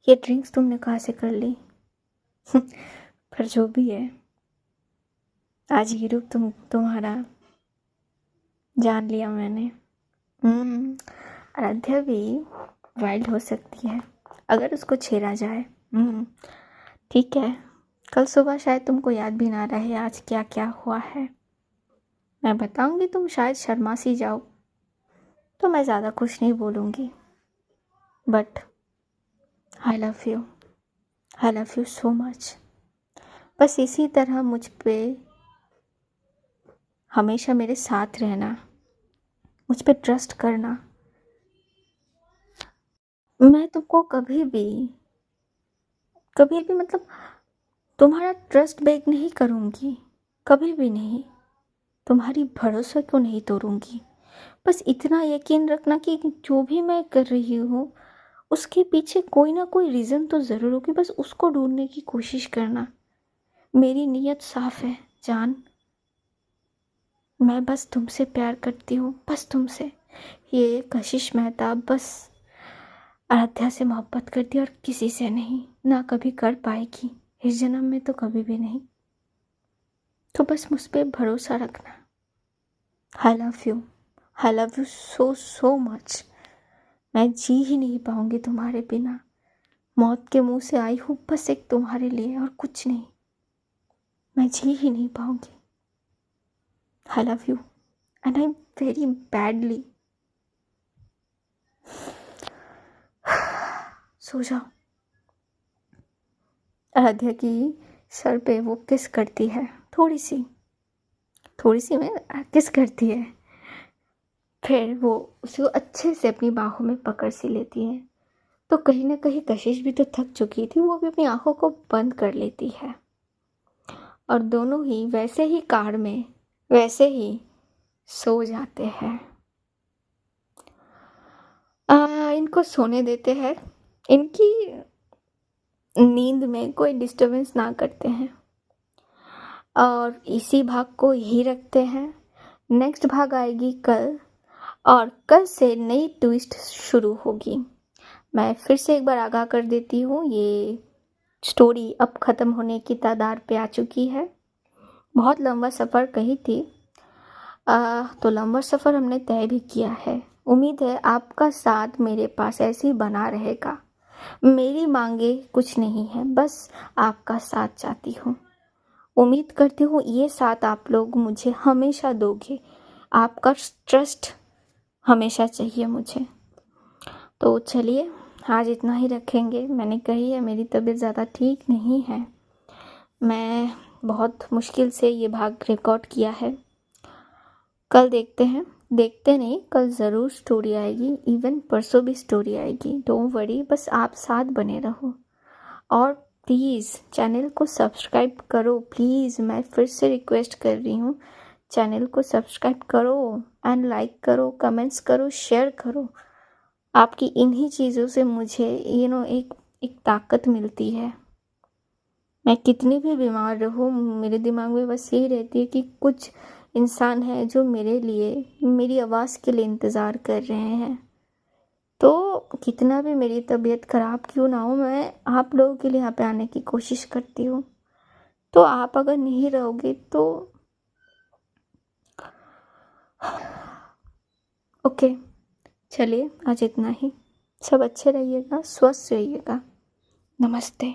ये ड्रिंक्स तुमने कहाँ से कर ली। पर जो भी है, आज ये रूप तुम्हारा जान लिया मैंने। आराध्या भी वाइल्ड हो सकती है अगर उसको छेड़ा जाए। ठीक है, कल सुबह शायद तुमको याद भी ना रहे आज क्या क्या हुआ है। मैं बताऊंगी, तुम शायद शर्मा सी जाओ, तो मैं ज़्यादा कुछ नहीं बोलूँगी, but I love you, I love you so much. बस इसी तरह मुझ पे हमेशा मेरे साथ रहना, मुझ पे ट्रस्ट करना। मैं तुमको कभी भी मतलब तुम्हारा ट्रस्ट ब्रेक नहीं करूँगी, कभी भी नहीं। तुम्हारी भरोसे को नहीं तोड़ूंगी। बस इतना यकीन रखना कि जो भी मैं कर रही हूँ उसके पीछे कोई ना कोई रीज़न तो ज़रूर होगी, बस उसको ढूंढने की कोशिश करना। मेरी नीयत साफ है जान, मैं बस तुमसे प्यार करती हूँ, बस तुमसे। ये कशिश मेहता बस आराध्या से मोहब्बत करती है और किसी से नहीं, ना कभी कर पाएगी, इस जन्म में तो कभी भी नहीं। तो बस मुझ पर भरोसा रखना। आई love you so so much. मैं जी ही नहीं पाऊंगी तुम्हारे बिना। मौत के मुंह से आई हूँ बस एक तुम्हारे लिए और कुछ नहीं। मैं जी ही नहीं पाऊंगी। I love you and I very badly. सो जाओ। आराध्या की सर पे वो किस करती है, थोड़ी सी में किस करती है। फिर वो उसको अच्छे से अपनी बाहों में पकड़ सी लेती है। तो कहीं ना कहीं कशिश भी तो थक चुकी थी, वो भी अपनी आंखों को बंद कर लेती है और दोनों ही वैसे ही कार में वैसे ही सो जाते हैं। इनको सोने देते हैं, इनकी नींद में कोई डिस्टरबेंस ना करते हैं और इसी भाग को यही रखते हैं। नेक्स्ट भाग आएगी कल और कल से नई ट्विस्ट शुरू होगी। मैं फिर से एक बार आगाह कर देती हूँ, ये स्टोरी अब ख़त्म होने की तादाद पे आ चुकी है। बहुत लंबा सफ़र कही थी, तो लंबा सफ़र हमने तय भी किया है। उम्मीद है आपका साथ मेरे पास ऐसे ही बना रहेगा। मेरी मांगे कुछ नहीं है, बस आपका साथ चाहती हूँ। उम्मीद करती हूँ ये साथ आप लोग मुझे हमेशा दोगे। आपका ट्रस्ट हमेशा चाहिए मुझे। तो चलिए आज इतना ही रखेंगे। मैंने कही है मेरी तबीयत ज़्यादा ठीक नहीं है, मैं बहुत मुश्किल से ये भाग रिकॉर्ड किया है। कल देखते नहीं, कल ज़रूर स्टोरी आएगी, इवन परसों भी स्टोरी आएगी। डोंट वरी, बस आप साथ बने रहो और प्लीज़ चैनल को सब्सक्राइब करो। प्लीज़ मैं फिर से रिक्वेस्ट कर रही हूँ, चैनल को सब्सक्राइब करो एंड लाइक करो, कमेंट्स करो, शेयर करो। आपकी इन्हीं चीज़ों से मुझे एक ताकत मिलती है। मैं कितनी भी बीमार रहूँ, मेरे दिमाग में बस यही रहती है कि कुछ इंसान है जो मेरे लिए, मेरी आवाज़ के लिए इंतज़ार कर रहे हैं। तो कितना भी मेरी तबीयत ख़राब क्यों ना हो, मैं आप लोगों के लिए यहाँ पे आने की कोशिश करती हूँ। तो आप अगर नहीं रहोगे तो ओके, चलिए आज इतना ही। सब अच्छे रहिएगा, स्वस्थ रहिएगा। नमस्ते।